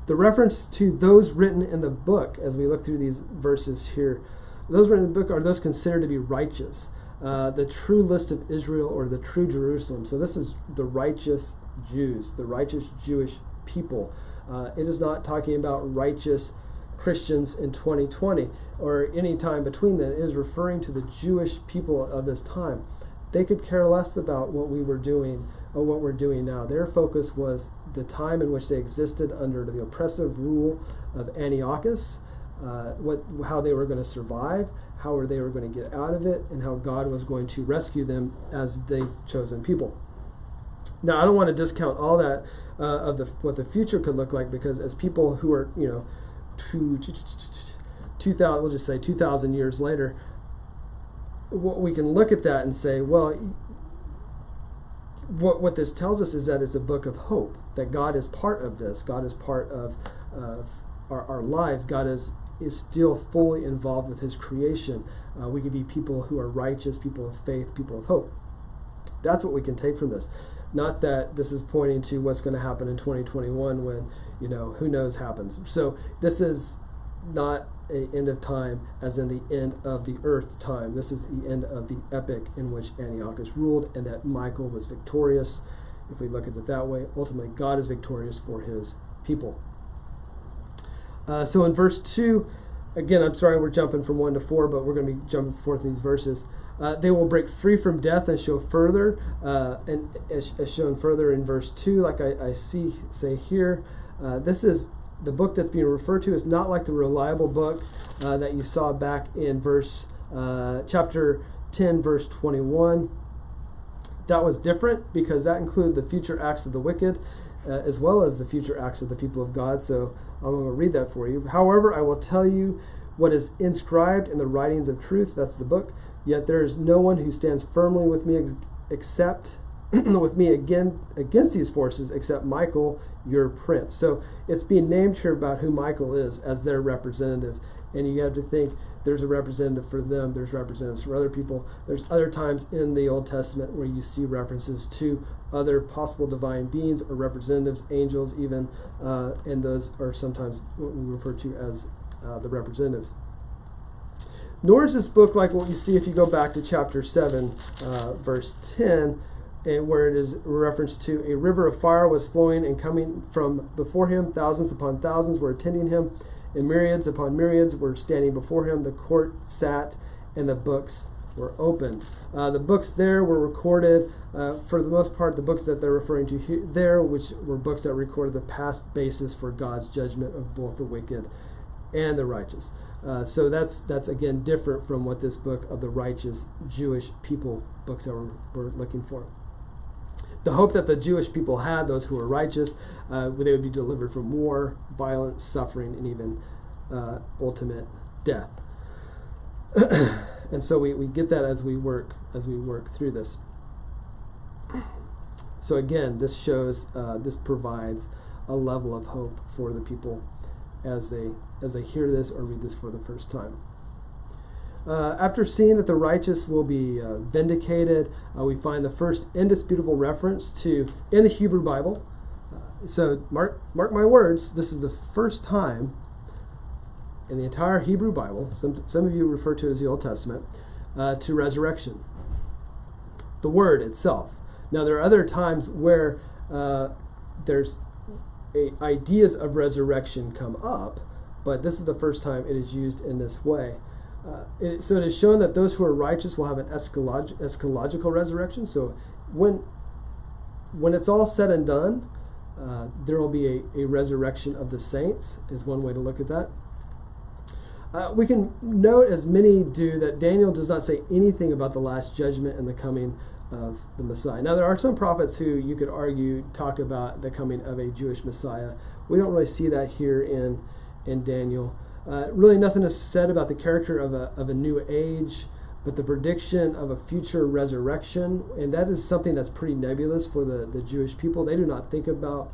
The reference to those written in the book, as we look through these verses here, those written in the book are those considered to be righteous. The true list of Israel, or the true Jerusalem. So this is the righteous Jews, the righteous Jewish people. It is not talking about righteous Christians in 2020 or any time between them. It is referring to the Jewish people of this time. They could care less about what we were doing or what we're doing now. Their focus was the time in which they existed under the oppressive rule of Antiochus, how they were going to survive, how they were going to get out of it, and how God was going to rescue them as the chosen people. Now, I don't want to discount all that of what the future could look like, because as people who are, 2,000, we'll just say 2,000 years later, we can look at that and say, well, what this tells us is that it's a book of hope, that God is part of this. God is part of our lives. God is still fully involved with his creation. We can be people who are righteous, people of faith, people of hope. That's what we can take from this. Not that this is pointing to what's going to happen in 2021 when, who knows happens. So this is not an end of time as in the end of the earth time. This is the end of the epic in which Antiochus ruled, and that Michael was victorious. If we look at it that way, ultimately God is victorious for his people. So in verse 2, again, I'm sorry we're jumping from 1 to 4, but we're going to be jumping forth in these verses. They will break free from death and show further, and as shown further in verse 2, like I say here, this is the book that's being referred to is not like the reliable book that you saw back in chapter 10, verse 21. That was different because that included the future acts of the wicked, as well as the future acts of the people of God. So I'm going to read that for you. However, I will tell you what is inscribed in the writings of truth. That's the book. Yet there is no one who stands firmly with me except with me against these forces, except Michael, your prince. So it's being named here about who Michael is as their representative. And you have to think there's a representative for them, there's representatives for other people. There's other times in the Old Testament where you see references to other possible divine beings or representatives, angels even, and those are sometimes what we refer to as the representatives. Nor is this book like what you see if you go back to chapter 7, verse 10, and where it is a reference to a river of fire was flowing and coming from before him. Thousands upon thousands were attending him, and myriads upon myriads were standing before him. The court sat, and the books were opened. The books there were recorded, for the most part, the books that they're referring to here, there, which were books that recorded the past basis for God's judgment of both the wicked and the righteous. So that's again different from what this book of the righteous Jewish people books that we're looking for. The hope that the Jewish people had, those who were righteous, they would be delivered from war, violence, suffering, and even ultimate death. And so we get that as we work through this. So again, this shows, this provides a level of hope for the people as they hear this or read this for the first time. After seeing that the righteous will be vindicated, we find the first indisputable reference to in the Hebrew Bible. So mark my words, this is the first time in the entire Hebrew Bible, some of you refer to it as the Old Testament, to resurrection. The word itself. Now there are other times where there's ideas of resurrection come up, but this is the first time it is used in this way. So it is shown that those who are righteous will have an eschatological resurrection. So when it's all said and done, there will be a resurrection of the saints, is one way to look at that. We can note, as many do, that Daniel does not say anything about the last judgment and the coming of the Messiah. Now, there are some prophets who you could argue talk about the coming of a Jewish Messiah. We don't really see that here in Daniel. Really nothing is said about the character of a new age, but the prediction of a future resurrection, and that is something that's pretty nebulous for the Jewish people. They do not think about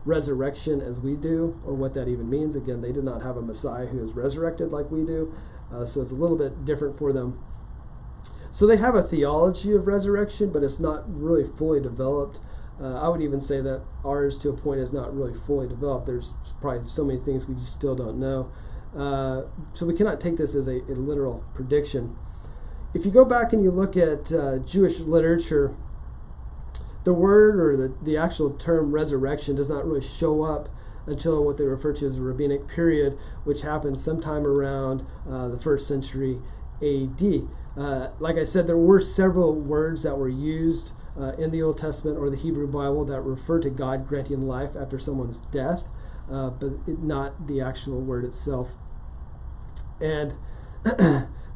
resurrection as we do, or what that even means. Again, they did not have a Messiah who is resurrected like we do, so it's a little bit different for them. So they have a theology of resurrection, but it's not really fully developed. I would even say that ours, to a point, is not really fully developed. There's probably so many things we just still don't know. So we cannot take this as a literal prediction. If you go back and you look at Jewish literature, the word or the actual term resurrection does not really show up until what they refer to as the rabbinic period, which happened sometime around the 1st century AD. Like I said, there were several words that were used in the Old Testament or the Hebrew Bible that refer to God granting life after someone's death, but not the actual word itself. And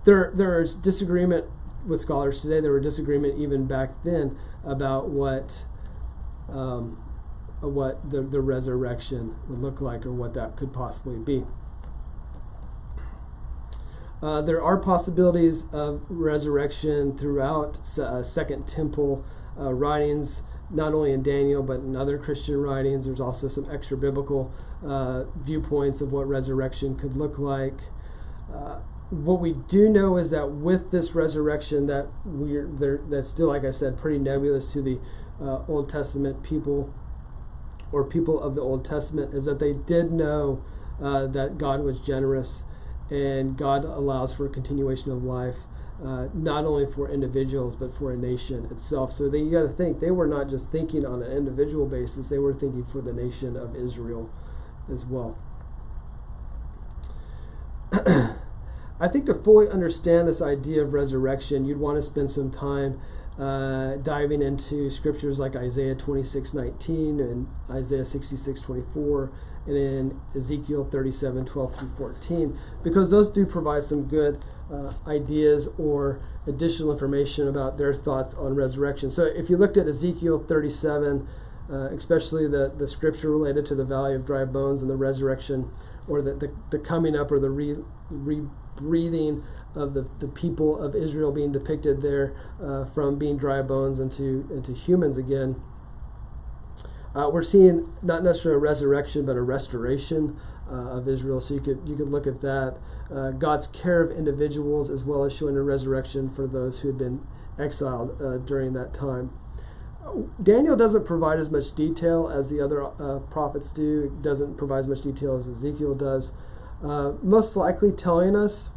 there is disagreement with scholars today. There were disagreement even back then about what the resurrection would look like, or what that could possibly be. There are possibilities of resurrection throughout Second Temple writings, not only in Daniel but in other Christian writings. There's also some extra biblical viewpoints of what resurrection could look like. What we do know is that with this resurrection, that's still, like I said, pretty nebulous to the Old Testament people, or people of the Old Testament, is that they did know that God was generous, and God allows for a continuation of life, not only for individuals but for a nation itself. So you got to think, they were not just thinking on an individual basis, they were thinking for the nation of Israel as well. I think to fully understand this idea of resurrection, you'd want to spend some time diving into scriptures like Isaiah 26:19 and Isaiah 66:24, and in Ezekiel 37:12-14, because those do provide some good ideas or additional information about their thoughts on resurrection. So if you looked at Ezekiel 37, especially the scripture related to the valley of dry bones and the resurrection, or the coming up or the rebreathing of the people of Israel being depicted there, from being dry bones into humans again. We're seeing not necessarily a resurrection, but a restoration of Israel. So you could look at that. God's care of individuals, as well as showing a resurrection for those who had been exiled during that time. Daniel doesn't provide as much detail as the other prophets do. It doesn't provide as much detail as Ezekiel does. Most likely telling us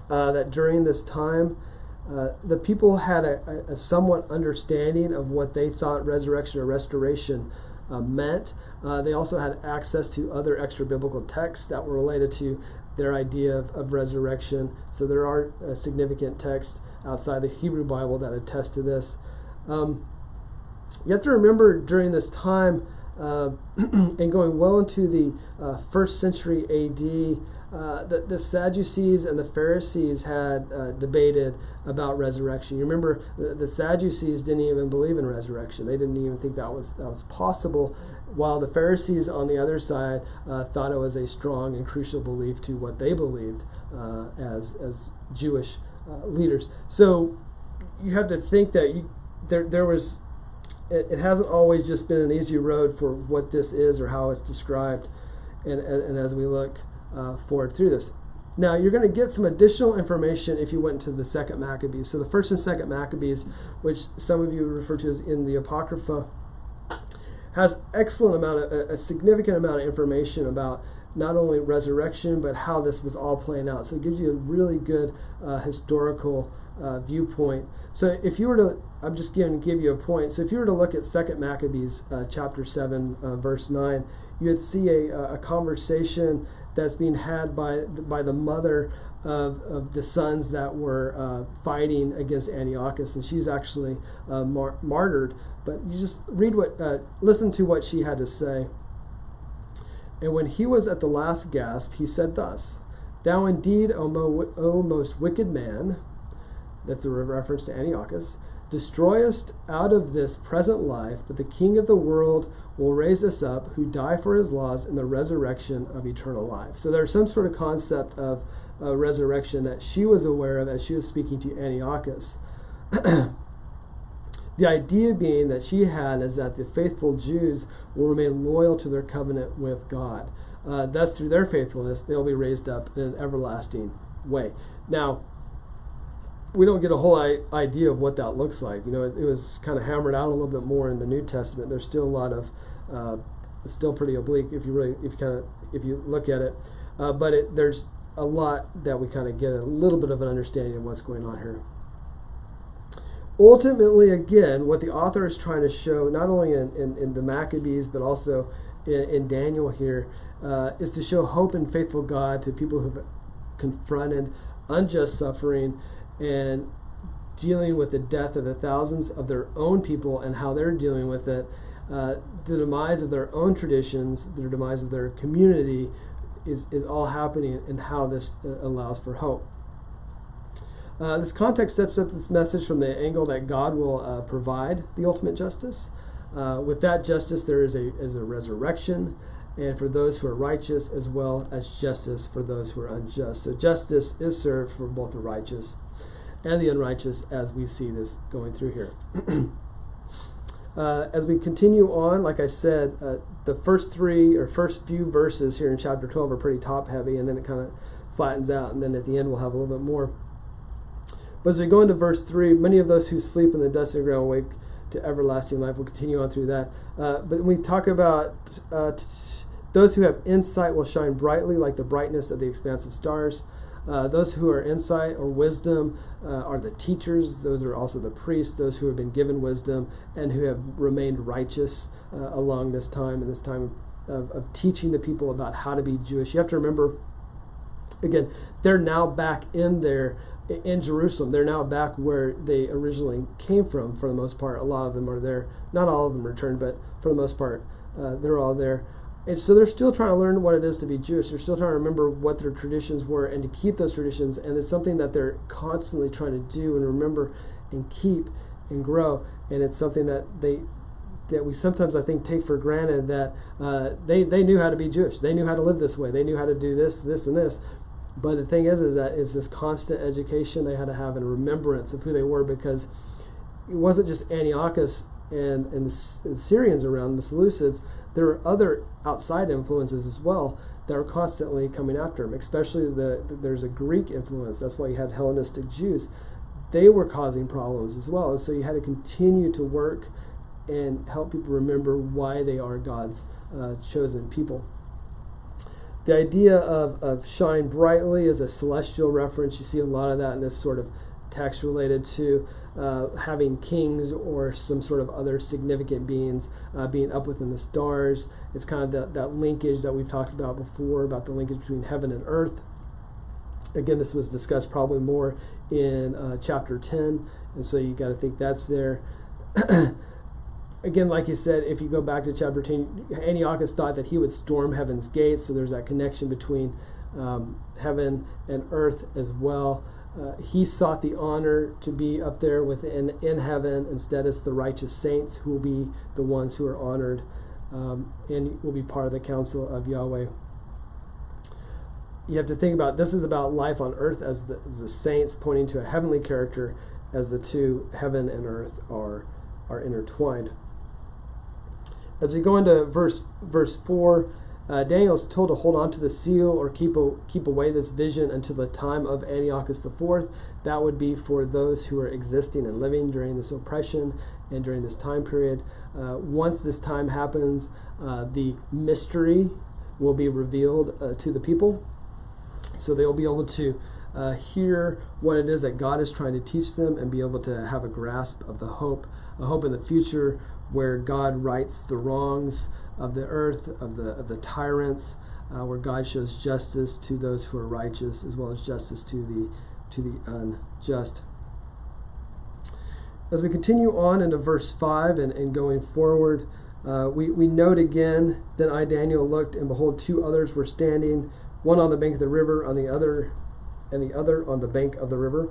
that during this time, the people had a somewhat understanding of what they thought resurrection or restoration meant. They also had access to other extra biblical texts that were related to their idea of resurrection. So there are significant texts outside the Hebrew Bible that attest to this. You have to remember during this time, and going well into the 1st century AD, the Sadducees and the Pharisees had debated about resurrection. You remember the Sadducees didn't even believe in resurrection. They didn't even think that was possible, while the Pharisees on the other side thought it was a strong and crucial belief to what they believed as Jewish leaders. So you have to think that there was. It hasn't always just been an easy road for what this is or how it's described, and as we look forward through this. Now, you're going to get some additional information if you went to the 2nd Maccabees. So the 1st and 2nd Maccabees, which some of you refer to as in the Apocrypha, has a significant amount of information about not only resurrection, but how this was all playing out. So it gives you a really good historical viewpoint. So if you were to, I'm just going to give you a point. So if you were to look at 2nd Maccabees chapter 7, verse 9, you would see a conversation that's being had by the mother of the sons that were fighting against Antiochus, and she's actually martyred. But you just listen to what she had to say. And when he was at the last gasp, he said thus, "Thou indeed, O most wicked man," that's a reference to Antiochus, "destroyest out of this present life, but the King of the world will raise us up, who die for his laws in the resurrection of eternal life." So there's some sort of concept of resurrection that she was aware of as she was speaking to Antiochus. The idea being that she had is that the faithful Jews will remain loyal to their covenant with God. Thus, through their faithfulness, they'll be raised up in an everlasting way. Now, we don't get a whole idea of what that looks like. You know, it was kind of hammered out a little bit more in the New Testament. There's still a lot of, it's still pretty oblique if you look at it. But there's a lot that we kind of get a little bit of an understanding of what's going on here. Ultimately, again, what the author is trying to show, not only in the Maccabees, but also in Daniel here, is to show hope and faithful God to people who've confronted unjust suffering and dealing with the death of the thousands of their own people and how they're dealing with it, the demise of their own traditions, the demise of their community is all happening, and how this allows for hope. This context steps up this message from the angle that God will provide the ultimate justice. With that justice, there is a resurrection, and for those who are righteous, as well as justice for those who are unjust. So justice is served for both the righteous and the unrighteous, as we see this going through here. As we continue on, like I said, the first few verses here in chapter 12 are pretty top heavy, and then it kind of flattens out, and then at the end we'll have a little bit more. But as we go into verse 3, many of those who sleep in the dust of the ground wake to everlasting life. We'll continue on through that. But when we talk about those who have insight will shine brightly like the brightness of the expansive stars. Those who are insight or wisdom are the teachers. Those are also the priests, those who have been given wisdom and who have remained righteous along this time, and this time of teaching the people about how to be Jewish. You have to remember, again, they're now back in Jerusalem. They're now back where they originally came from, for the most part. A lot of them are there. Not all of them returned, but for the most part, they're all there. And so they're still trying to learn what it is to be Jewish. They're still trying to remember what their traditions were and to keep those traditions. And it's something that they're constantly trying to do and remember and keep and grow. And it's something that we sometimes, I think, take for granted, that they knew how to be Jewish. They knew how to live this way. They knew how to do this, this, and this. But the thing is that is this constant education they had to have and remembrance of who they were, because it wasn't just Antiochus and the Syrians around, the Seleucids. There were other outside influences as well that were constantly coming after him, especially there's a Greek influence. That's why you had Hellenistic Jews. They were causing problems as well. And so you had to continue to work and help people remember why they are God's chosen people. The idea of shine brightly is a celestial reference. You see a lot of that in this sort of text related to having kings or some sort of other significant beings being up within the stars. It's kind of that linkage that we've talked about before, about the linkage between heaven and earth. Again, this was discussed probably more in chapter 10, and so you got to think that's there. Again, like he said, if you go back to chapter 10, Antiochus thought that he would storm heaven's gates, so there's that connection between heaven and earth as well. He sought the honor to be up there in heaven. Instead, it's the righteous saints who will be the ones who are honored and will be part of the council of Yahweh. You have to think about, this is about life on earth as the saints, pointing to a heavenly character, as the two, heaven and earth, are intertwined. As we go into verse 4, Daniel is told to hold on to the seal or keep away this vision until the time of Antiochus IV. That would be for those who are existing and living during this oppression and during this time period. Once this time happens, the mystery will be revealed to the people. So they'll be able to hear what it is that God is trying to teach them and be able to have a grasp of a hope in the future where God rights the wrongs of the earth, of the tyrants, where God shows justice to those who are righteous as well as justice to the unjust. As we continue on into verse 5 and going forward, we note again, then I, Daniel, looked, and behold, two others were standing, one on the bank of the river, and the other on the bank of the river.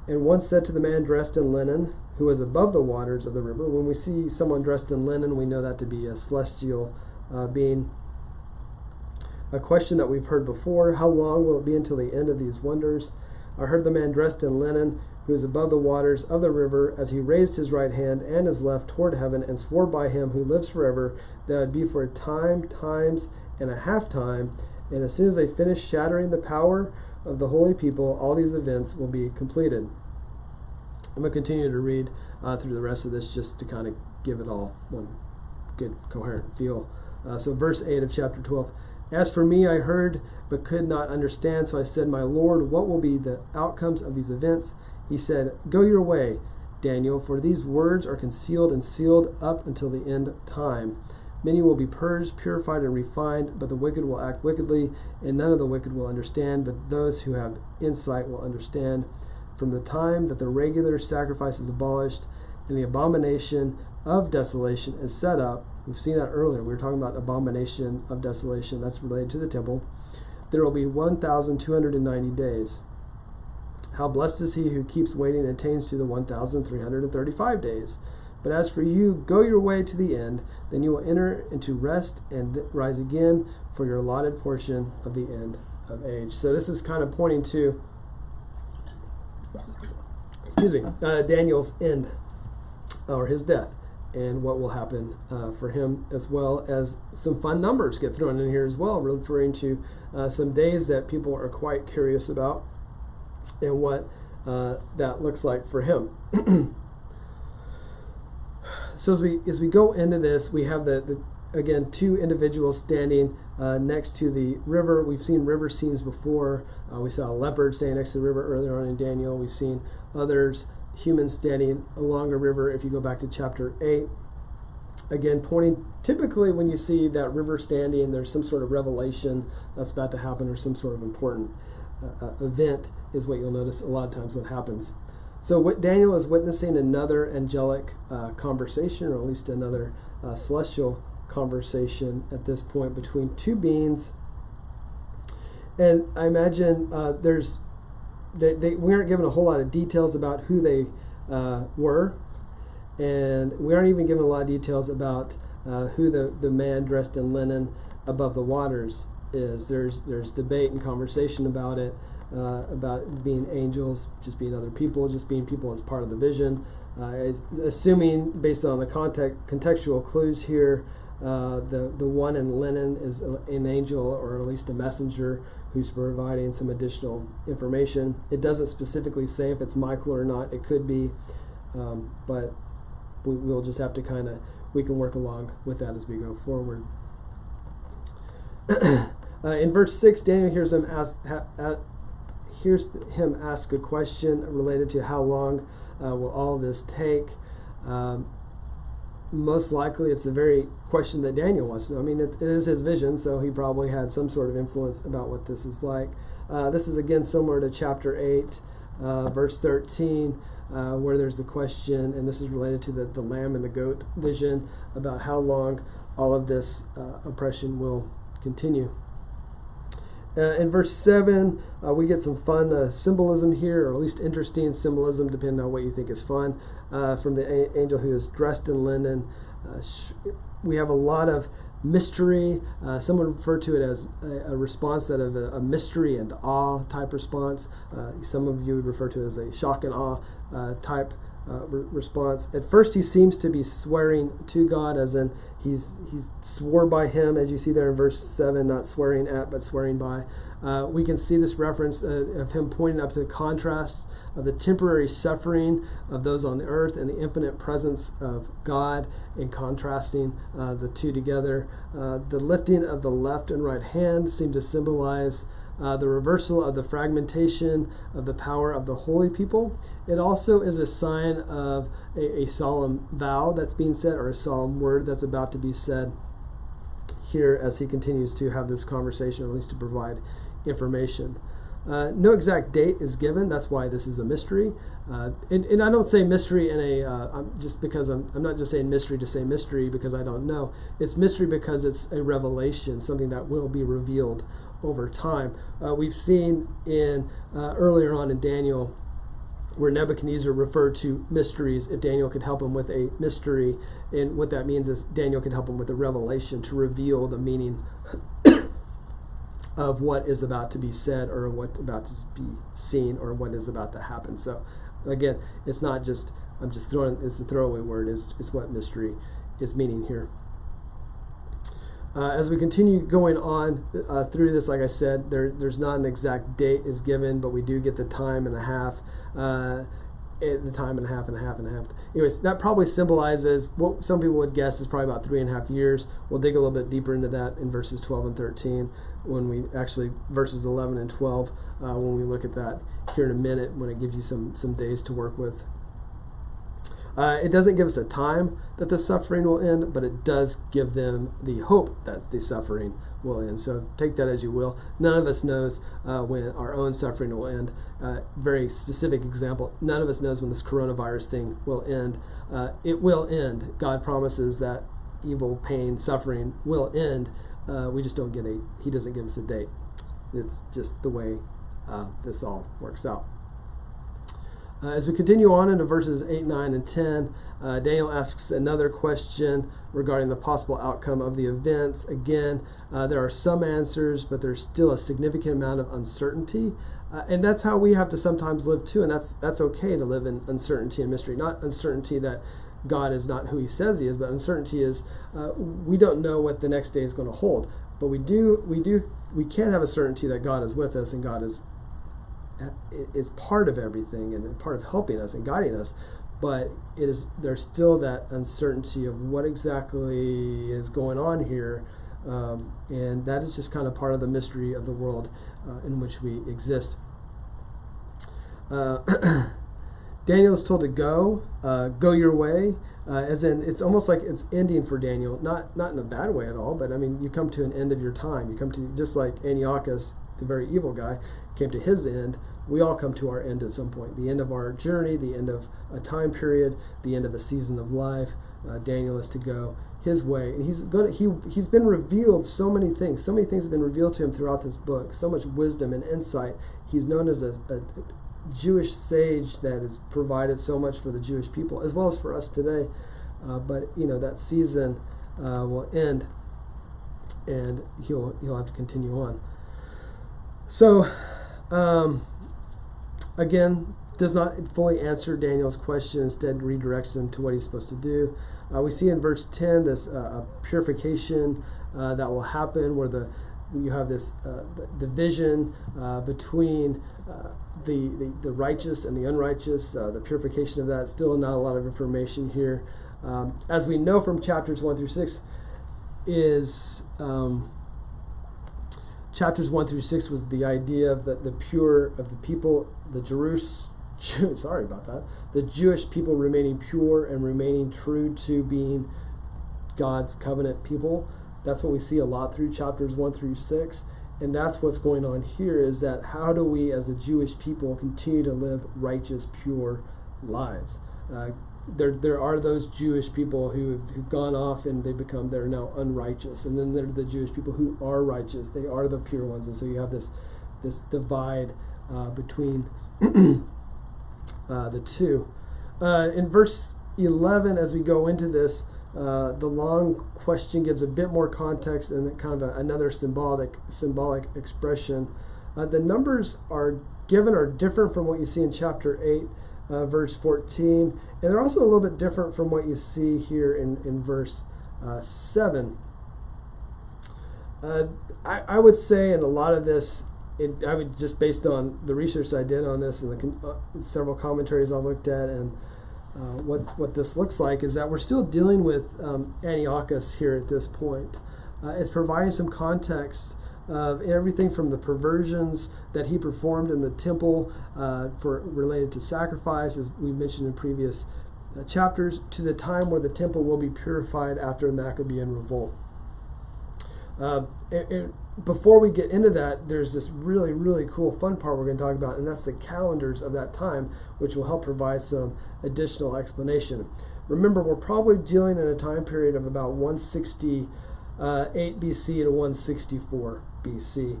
And one said to the man dressed in linen, who was above the waters of the river. When we see someone dressed in linen, we know that to be a celestial being. A question that we've heard before: how long will it be until the end of these wonders? I heard the man dressed in linen, who is above the waters of the river, as he raised his right hand and his left toward heaven, and swore by him who lives forever, that it would be for a time, times, and a half time. And as soon as they finish shattering the power of the holy people, all these events will be completed. I'm going to continue to read through the rest of this just to kind of give it all one good coherent feel. So verse 8 of chapter 12. As for me, I heard but could not understand, so I said, my Lord, what will be the outcomes of these events? He said, go your way, Daniel, for these words are concealed and sealed up until the end of time. Many will be purged, purified, and refined, but the wicked will act wickedly, and none of the wicked will understand, but those who have insight will understand. From the time that the regular sacrifice is abolished and the abomination of desolation is set up, we've seen that earlier, we were talking about abomination of desolation, that's related to the temple, there will be 1,290 days. How blessed is he who keeps waiting and attains to the 1,335 days. But as for you, go your way to the end, then you will enter into rest and rise again for your allotted portion of the end of age. So this is kind of pointing to, Daniel's end, or his death, and what will happen for him, as well as some fun numbers get thrown in here as well, referring to some days that people are quite curious about and what that looks like for him. So as we go into this, we have the again, two individuals standing next to the river. We've seen river scenes before. We saw a leopard standing next to the river earlier on in Daniel. We've seen others, humans standing along a river if you go back to chapter 8. Again, pointing, typically when you see that river standing, there's some sort of revelation that's about to happen, or some sort of important event is what you'll notice a lot of times what happens. So what Daniel is witnessing, another angelic conversation, or at least another celestial conversation at this point between two beings. And I imagine we aren't given a whole lot of details about who they were, and we aren't even given a lot of details about who the man dressed in linen above the waters is. There's debate and conversation about it. About being angels, just being other people, just being people as part of the vision. Assuming, based on the contextual clues here, the one in linen is an angel, or at least a messenger who's providing some additional information. It doesn't specifically say if it's Michael or not. It could be, but we'll just have to we can work along with that as we go forward. In verse 6, Daniel hears them hears him ask a question related to how long will all this take. Most likely it's the very question that Daniel wants to know. I mean, it is his vision, so he probably had some sort of influence about what this is like. This is again similar to chapter 8, verse 13, where there's a question, and this is related to the lamb and the goat vision about how long all of this oppression will continue. In verse 7, we get some fun symbolism here, or at least interesting symbolism, depending on what you think is fun, from the angel who is dressed in linen. We have a lot of mystery. Some would refer to it as a response that of a mystery and awe type response. Some of you would refer to it as a shock and awe type response. At first, he seems to be swearing to God, as in he's swore by him, as you see there in verse 7, not swearing at, but swearing by. We can see this reference of him pointing up to the contrast of the temporary suffering of those on the earth and the infinite presence of God, and contrasting the two together. The lifting of the left and right hand seem to symbolize the reversal of the fragmentation of the power of the holy people. It also is a sign of a solemn vow that's being said, or a solemn word that's about to be said here as he continues to have this conversation, or at least to provide information. No exact date is given. That's why this is a mystery. And I don't say mystery in just because I'm not just saying mystery to say mystery because I don't know. It's mystery because it's a revelation, something that will be revealed over time. We've seen in earlier on in Daniel where Nebuchadnezzar referred to mysteries if Daniel could help him with a mystery. And what that means is Daniel could help him with a revelation to reveal the meaning of what is about to be said, or what about to be seen, or what is about to happen. So again, it's not just, it's a throwaway word, it's what mystery is meaning here. As we continue going on through this, like I said, there's not an exact date is given, but we do get the time and a half, the time and a half and a half and a half. Anyways, that probably symbolizes what some people would guess is probably about 3.5 years. We'll dig a little bit deeper into that in verses 12 and 13, when we actually, verses 11 and 12, when we look at that here in a minute, when it gives you some days to work with. It doesn't give us a time that the suffering will end, but it does give them the hope that the suffering will end. So take that as you will. None of us knows when our own suffering will end. Very specific example, none of us knows when this coronavirus thing will end. It will end. God promises that evil, pain, suffering will end. We just don't he doesn't give us a date. It's just the way this all works out. As we continue on into verses 8, 9, and 10, Daniel asks another question regarding the possible outcome of the events. Again, there are some answers, but there's still a significant amount of uncertainty. And that's how we have to sometimes live too, and that's okay to live in uncertainty and mystery. Not uncertainty that God is not who he says he is, but uncertainty is we don't know what the next day is going to hold. But we can have a certainty that God is with us, and God is part of everything and part of helping us and guiding us, but there's still that uncertainty of what exactly is going on here, and that is just kind of part of the mystery of the world in which we exist. Daniel is told to go your way, as in it's almost like it's ending for Daniel, not in a bad way at all, but I mean, you come to an end of your time. You come to, just like Antiochus, the very evil guy, came to his end. We all come to our end at some point. The end of our journey, the end of a time period, the end of a season of life. Daniel is to go his way, and he's been revealed so many things. So many things have been revealed to him throughout this book. So much wisdom and insight. He's known as a Jewish sage that has provided so much for the Jewish people, as well as for us today. But that season will end, and he'll have to continue on. So, again, does not fully answer Daniel's question, instead redirects him to what he's supposed to do. We see in verse 10 this purification that will happen, where you have this division between the righteous and the unrighteous, the purification of that. Still not a lot of information here. As we know from chapters 1 through 6, chapters 1 through 6 was the idea of the pure, of the people, the sorry about that, the Jewish people remaining pure and remaining true to being God's covenant people. That's what we see a lot through chapters 1 through 6. And that's what's going on here, is that how do we as a Jewish people continue to live righteous, pure lives? There are those Jewish people who've gone off and they're now unrighteous. And then there are the Jewish people who are righteous. They are the pure ones. And so you have this divide between the two. In verse 11, as we go into this, the long question gives a bit more context and kind of another symbolic expression. The numbers given are different from what you see in chapter 8, verse 14, and they're also a little bit different from what you see here in verse 7. I would say in a lot of this, I would just based on the research I did on this and the several commentaries I looked at, and what this looks like is that we're still dealing with Antiochus here at this point. It's providing some context of everything from the perversions that he performed in the temple related to sacrifice, as we mentioned in previous chapters, to the time where the temple will be purified after a Maccabean revolt. Before we get into that, there's this really, really cool fun part we're going to talk about, and that's the calendars of that time, which will help provide some additional explanation. Remember, we're probably dealing in a time period of about 168 BC to 164 BC.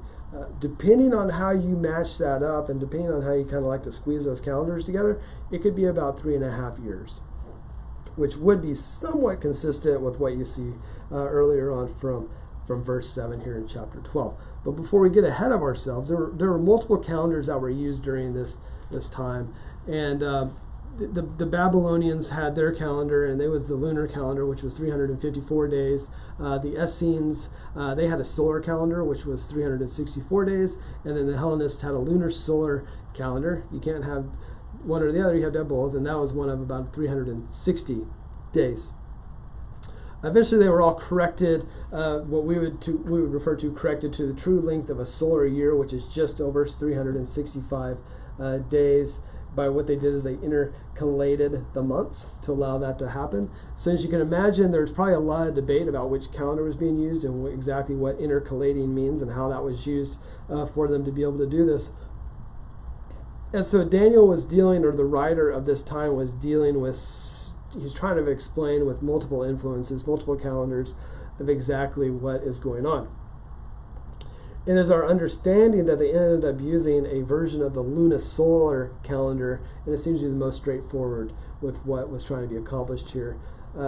Depending on how you match that up, and depending on how you kind of like to squeeze those calendars together, it could be about 3.5 years, which would be somewhat consistent with what you see earlier on from verse 7 here in chapter 12. But before we get ahead of ourselves, there were multiple calendars that were used during this time, and the Babylonians had their calendar, and it was the lunar calendar, which was 354 days. The Essenes, they had a solar calendar, which was 364 days, and then the Hellenists had a lunar solar calendar. You can't have one or the other, you have to have both, and that was one of about 360 days. Eventually, they were all corrected, what we would refer to corrected to the true length of a solar year, which is just over 365 days. By what they did is they intercalated the months to allow that to happen. So as you can imagine, there's probably a lot of debate about which calendar was being used and exactly what intercalating means and how that was used for them to be able to do this. And so Daniel was dealing, or the writer of this time was dealing with, he's trying to explain with multiple influences, multiple calendars of exactly what is going on. It is our understanding that they ended up using a version of the lunisolar calendar, and it seems to be the most straightforward with what was trying to be accomplished here.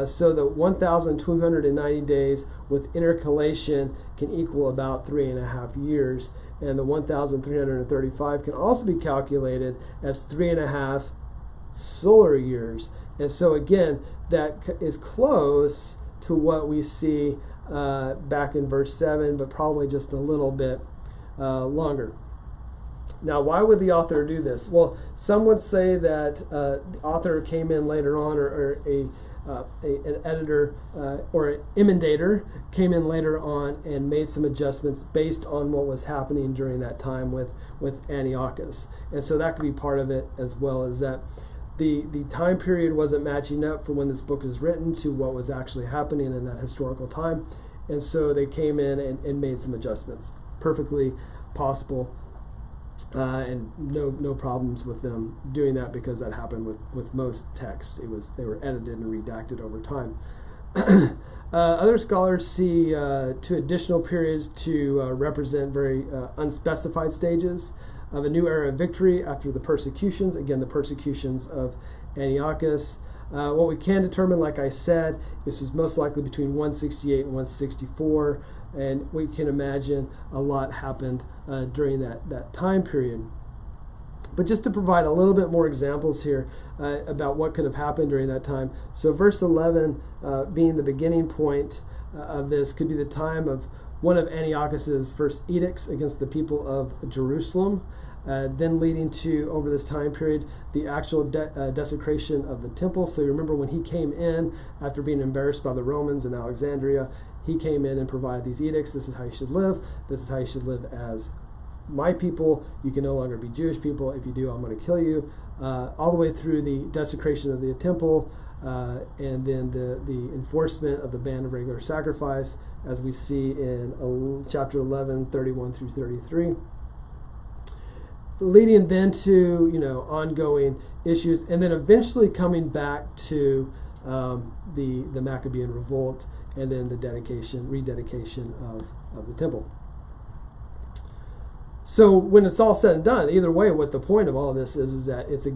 So the 1,290 days with intercalation can equal about 3.5 years, and the 1,335 can also be calculated as 3.5 solar years. And so again, that is close to what we see back in verse 7, but probably just a little bit longer. Now, why would the author do this? Well, some would say that the author came in later on, or an editor or an emendator came in later on and made some adjustments based on what was happening during that time with Antiochus. And so that could be part of it, as well as that the time period wasn't matching up for when this book was written to what was actually happening in that historical time. And so they came in and made some adjustments. Perfectly possible, and no problems with them doing that, because that happened with most texts. They were edited and redacted over time. Other scholars see 2 additional periods to represent very unspecified stages of a new era of victory after the persecutions, again, the persecutions of Antiochus. What we can determine, like I said, this is most likely between 168 and 164, and we can imagine a lot happened during that time period. But just to provide a little bit more examples here about what could have happened during that time. So verse 11 being the beginning point of this could be the time of one of Antiochus's first edicts against the people of Jerusalem. then leading to, over this time period, the actual desecration of the temple. So you remember when he came in after being embarrassed by the Romans in Alexandria, he came in and provided these edicts. This is how you should live. This is how you should live as my people. You can no longer be Jewish people. If you do, I'm going to kill you. All the way through the desecration of the temple, and then the enforcement of the ban of regular sacrifice, as we see in chapter 11, 31 through 33. Leading then to, ongoing issues, and then eventually coming back to the Maccabean revolt, and then the rededication of the temple. So when it's all said and done, either way, what the point of all of this is that it's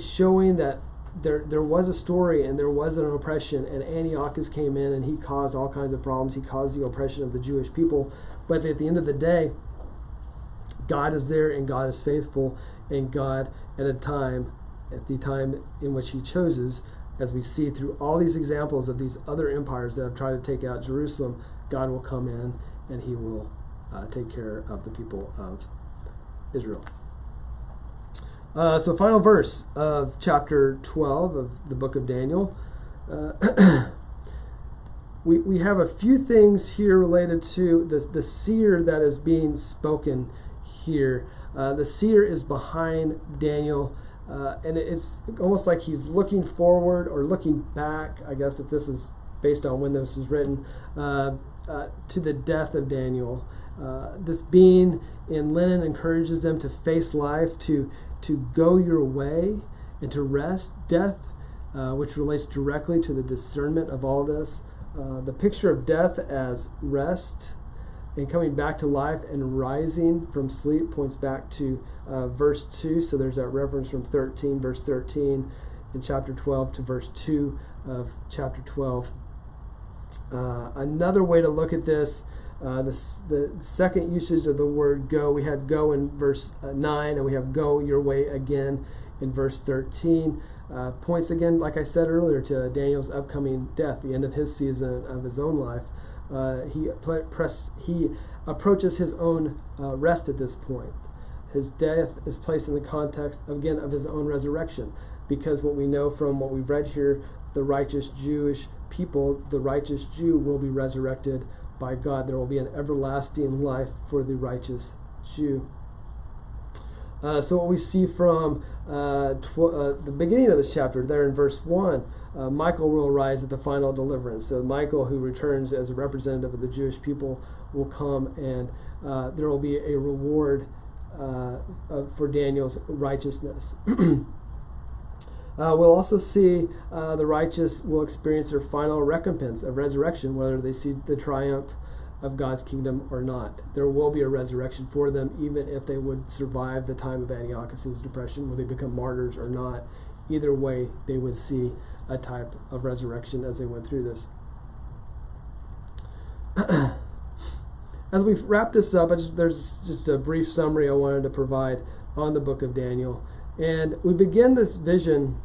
showing that there was a story and there was an oppression, and Antiochus came in and he caused all kinds of problems. He caused the oppression of the Jewish people. But at the end of the day, God is there and God is faithful, and God at the time in which he chooses, as we see through all these examples of these other empires that have tried to take out Jerusalem, God will come in and he will take care of the people of Israel. So final verse of chapter 12 of the book of Daniel. We have a few things here related to the seer that is being spoken here. The seer is behind Daniel, and it's almost like he's looking forward or looking back, I guess, if this is based on when this was written, to the death of Daniel. This being in linen encourages them to face life, to go your way, and to rest. Death, which relates directly to the discernment of all this. The picture of death as rest and coming back to life and rising from sleep points back to verse 2. So there's that reference from verse 13 in chapter 12 to verse 2 of chapter 12. Another way to look at this, the second usage of the word go, we had go in verse 9, and we have go your way again in verse 13. Points again, like I said earlier, to Daniel's upcoming death, the end of his season of his own life. He approaches his own rest at this point. His death is placed in the context, again, of his own resurrection, because what we know from what we've read here, the righteous Jewish people, the righteous Jew will be resurrected by God. There will be an everlasting life for the righteous Jew. So what we see from the beginning of this chapter, there in verse 1, Michael will arise at the final deliverance. So Michael, who returns as a representative of the Jewish people, will come, and there will be a reward for Daniel's righteousness. We'll also see the righteous will experience their final recompense of resurrection, whether they see the triumph of God's kingdom or not. There will be a resurrection for them, even if they would survive the time of Antiochus' depression, whether they become martyrs or not. Either way, they would see a type of resurrection as they went through this. As we wrap this up, there's just a brief summary I wanted to provide on the book of Daniel. And we begin this vision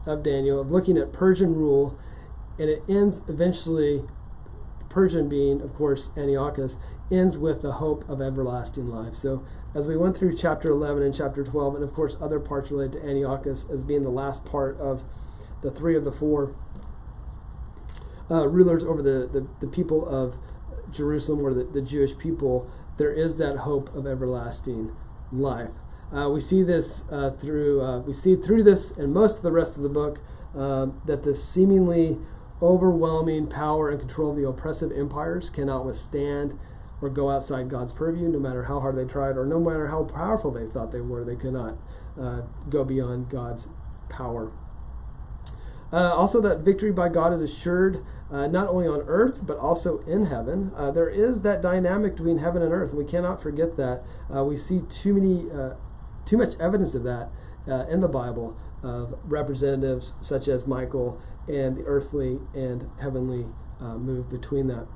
of Daniel of looking at Persian rule, and it ends eventually, Persian being, of course, Antiochus, ends with the hope of everlasting life. So as we went through chapter 11 and chapter 12, and of course other parts related to Antiochus as being the last part of the three of the four rulers over the people of Jerusalem, or the Jewish people, there is that hope of everlasting life. We see this through this and most of the rest of the book, that the seemingly overwhelming power and control of the oppressive empires cannot withstand or go outside God's purview, no matter how hard they tried or no matter how powerful they thought they were. They could not go beyond God's power. Also, that victory by God is assured not only on earth but also in heaven. There is that dynamic between heaven and earth. We cannot forget that. We see too much evidence of that in the Bible, of representatives such as Michael, and the earthly and heavenly move between that.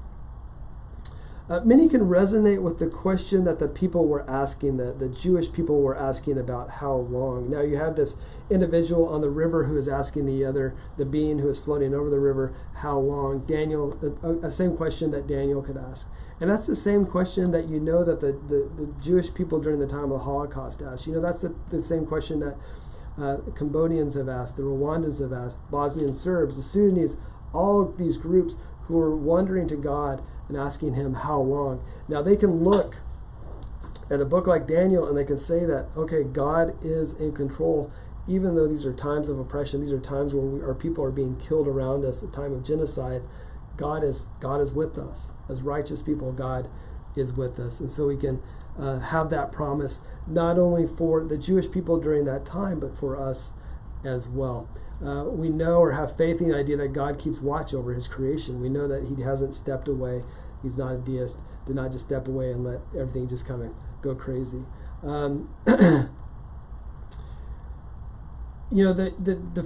Many can resonate with the question that the people were asking, the Jewish people were asking about how long. Now you have this individual on the river who is asking the being who is floating over the river, how long? Daniel, the same question that Daniel could ask. And that's the same question that that the Jewish people during the time of the Holocaust asked. That's the same question that Cambodians have asked, the Rwandans have asked, Bosnian Serbs, the Sudanese, all of these groups who are wandering to God and asking him how long. Now they can look at a book like Daniel and they can say that, okay, God is in control, even though these are times of oppression, these are times where our people are being killed around us, a time of genocide. God is with us. As righteous people, God is with us. And so we can have that promise not only for the Jewish people during that time, but for us as well. We know or have faith in the idea that God keeps watch over his creation. We know that he hasn't stepped away. He's not a deist, did not just step away and let everything just kind of go crazy. The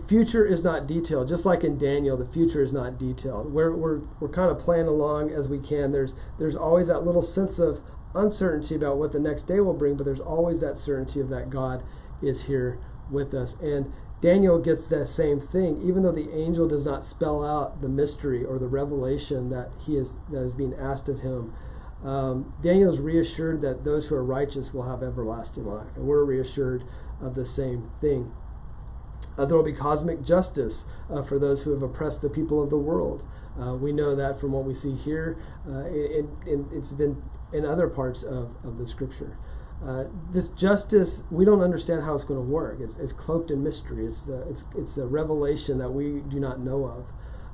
future is not detailed. Just like in Daniel, the future is not detailed. We're kind of playing along as we can. There's always that little sense of uncertainty about what the next day will bring, but there's always that certainty of that God is here with us. And Daniel gets that same thing, even though the angel does not spell out the mystery or the revelation that is being asked of him. Daniel is reassured that those who are righteous will have everlasting life, and we're reassured of the same thing. There will be cosmic justice for those who have oppressed the people of the world. We know that from what we see here. It's been in other parts of the Scripture. This justice, we don't understand how it's going to work. It's cloaked in mystery. It's a revelation that we do not know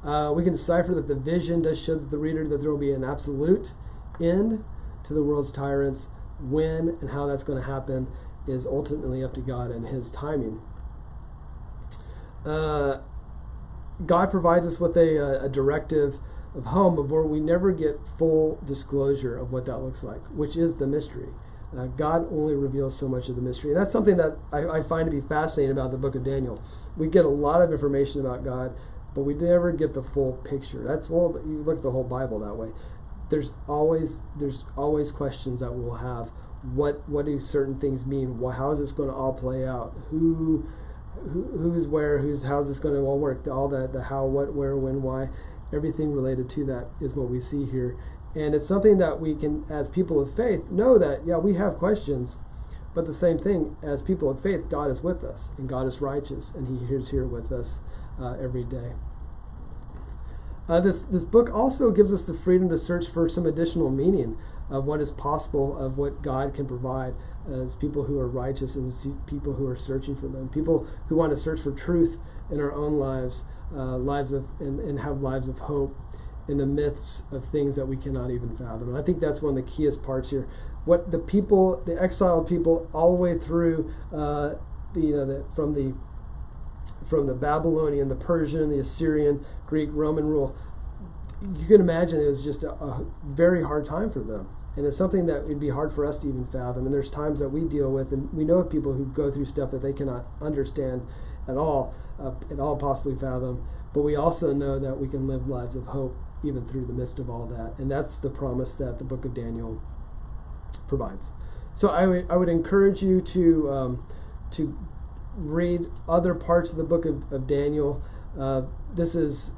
of. We can decipher that the vision does show the reader that there will be an absolute end to the world's tyrants. When and how that's going to happen is ultimately up to God and his timing. God provides us with a directive of home, but where we never get full disclosure of what that looks like, which is the mystery. God only reveals so much of the mystery. And that's something that I find to be fascinating about the book of Daniel. We get a lot of information about God, but we never get the full picture. You look at the whole Bible that way. There's always questions that we'll have. What do certain things mean? How is this going to all play out? Who's where? How's this going to all work? All the how, what, where, when, why, everything related to that is what we see here. And it's something that we can, as people of faith, know that, we have questions, but the same thing, as people of faith, God is with us, and God is righteous, and he is here with us every day. This book also gives us the freedom to search for some additional meaning of what is possible, of what God can provide as people who are righteous and people who are searching for them, people who want to search for truth in our own lives, and have lives of hope in the midst of things that we cannot even fathom. And I think that's one of the keyest parts here. What the exiled people, all the way through, from the Babylonian, the Persian, the Assyrian, Greek, Roman rule, you can imagine it was just a very hard time for them. And it's something that would be hard for us to even fathom. And there's times that we deal with, and we know of people who go through stuff that they cannot understand at all possibly fathom. But we also know that we can live lives of hope even through the midst of all that. And that's the promise that the book of Daniel provides. So I would encourage you to read other parts of the book of Daniel. There's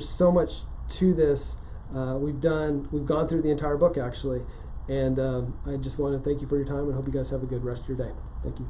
so much to this. We've gone through the entire book actually, and I just want to thank you for your time and hope you guys have a good rest of your day. Thank you.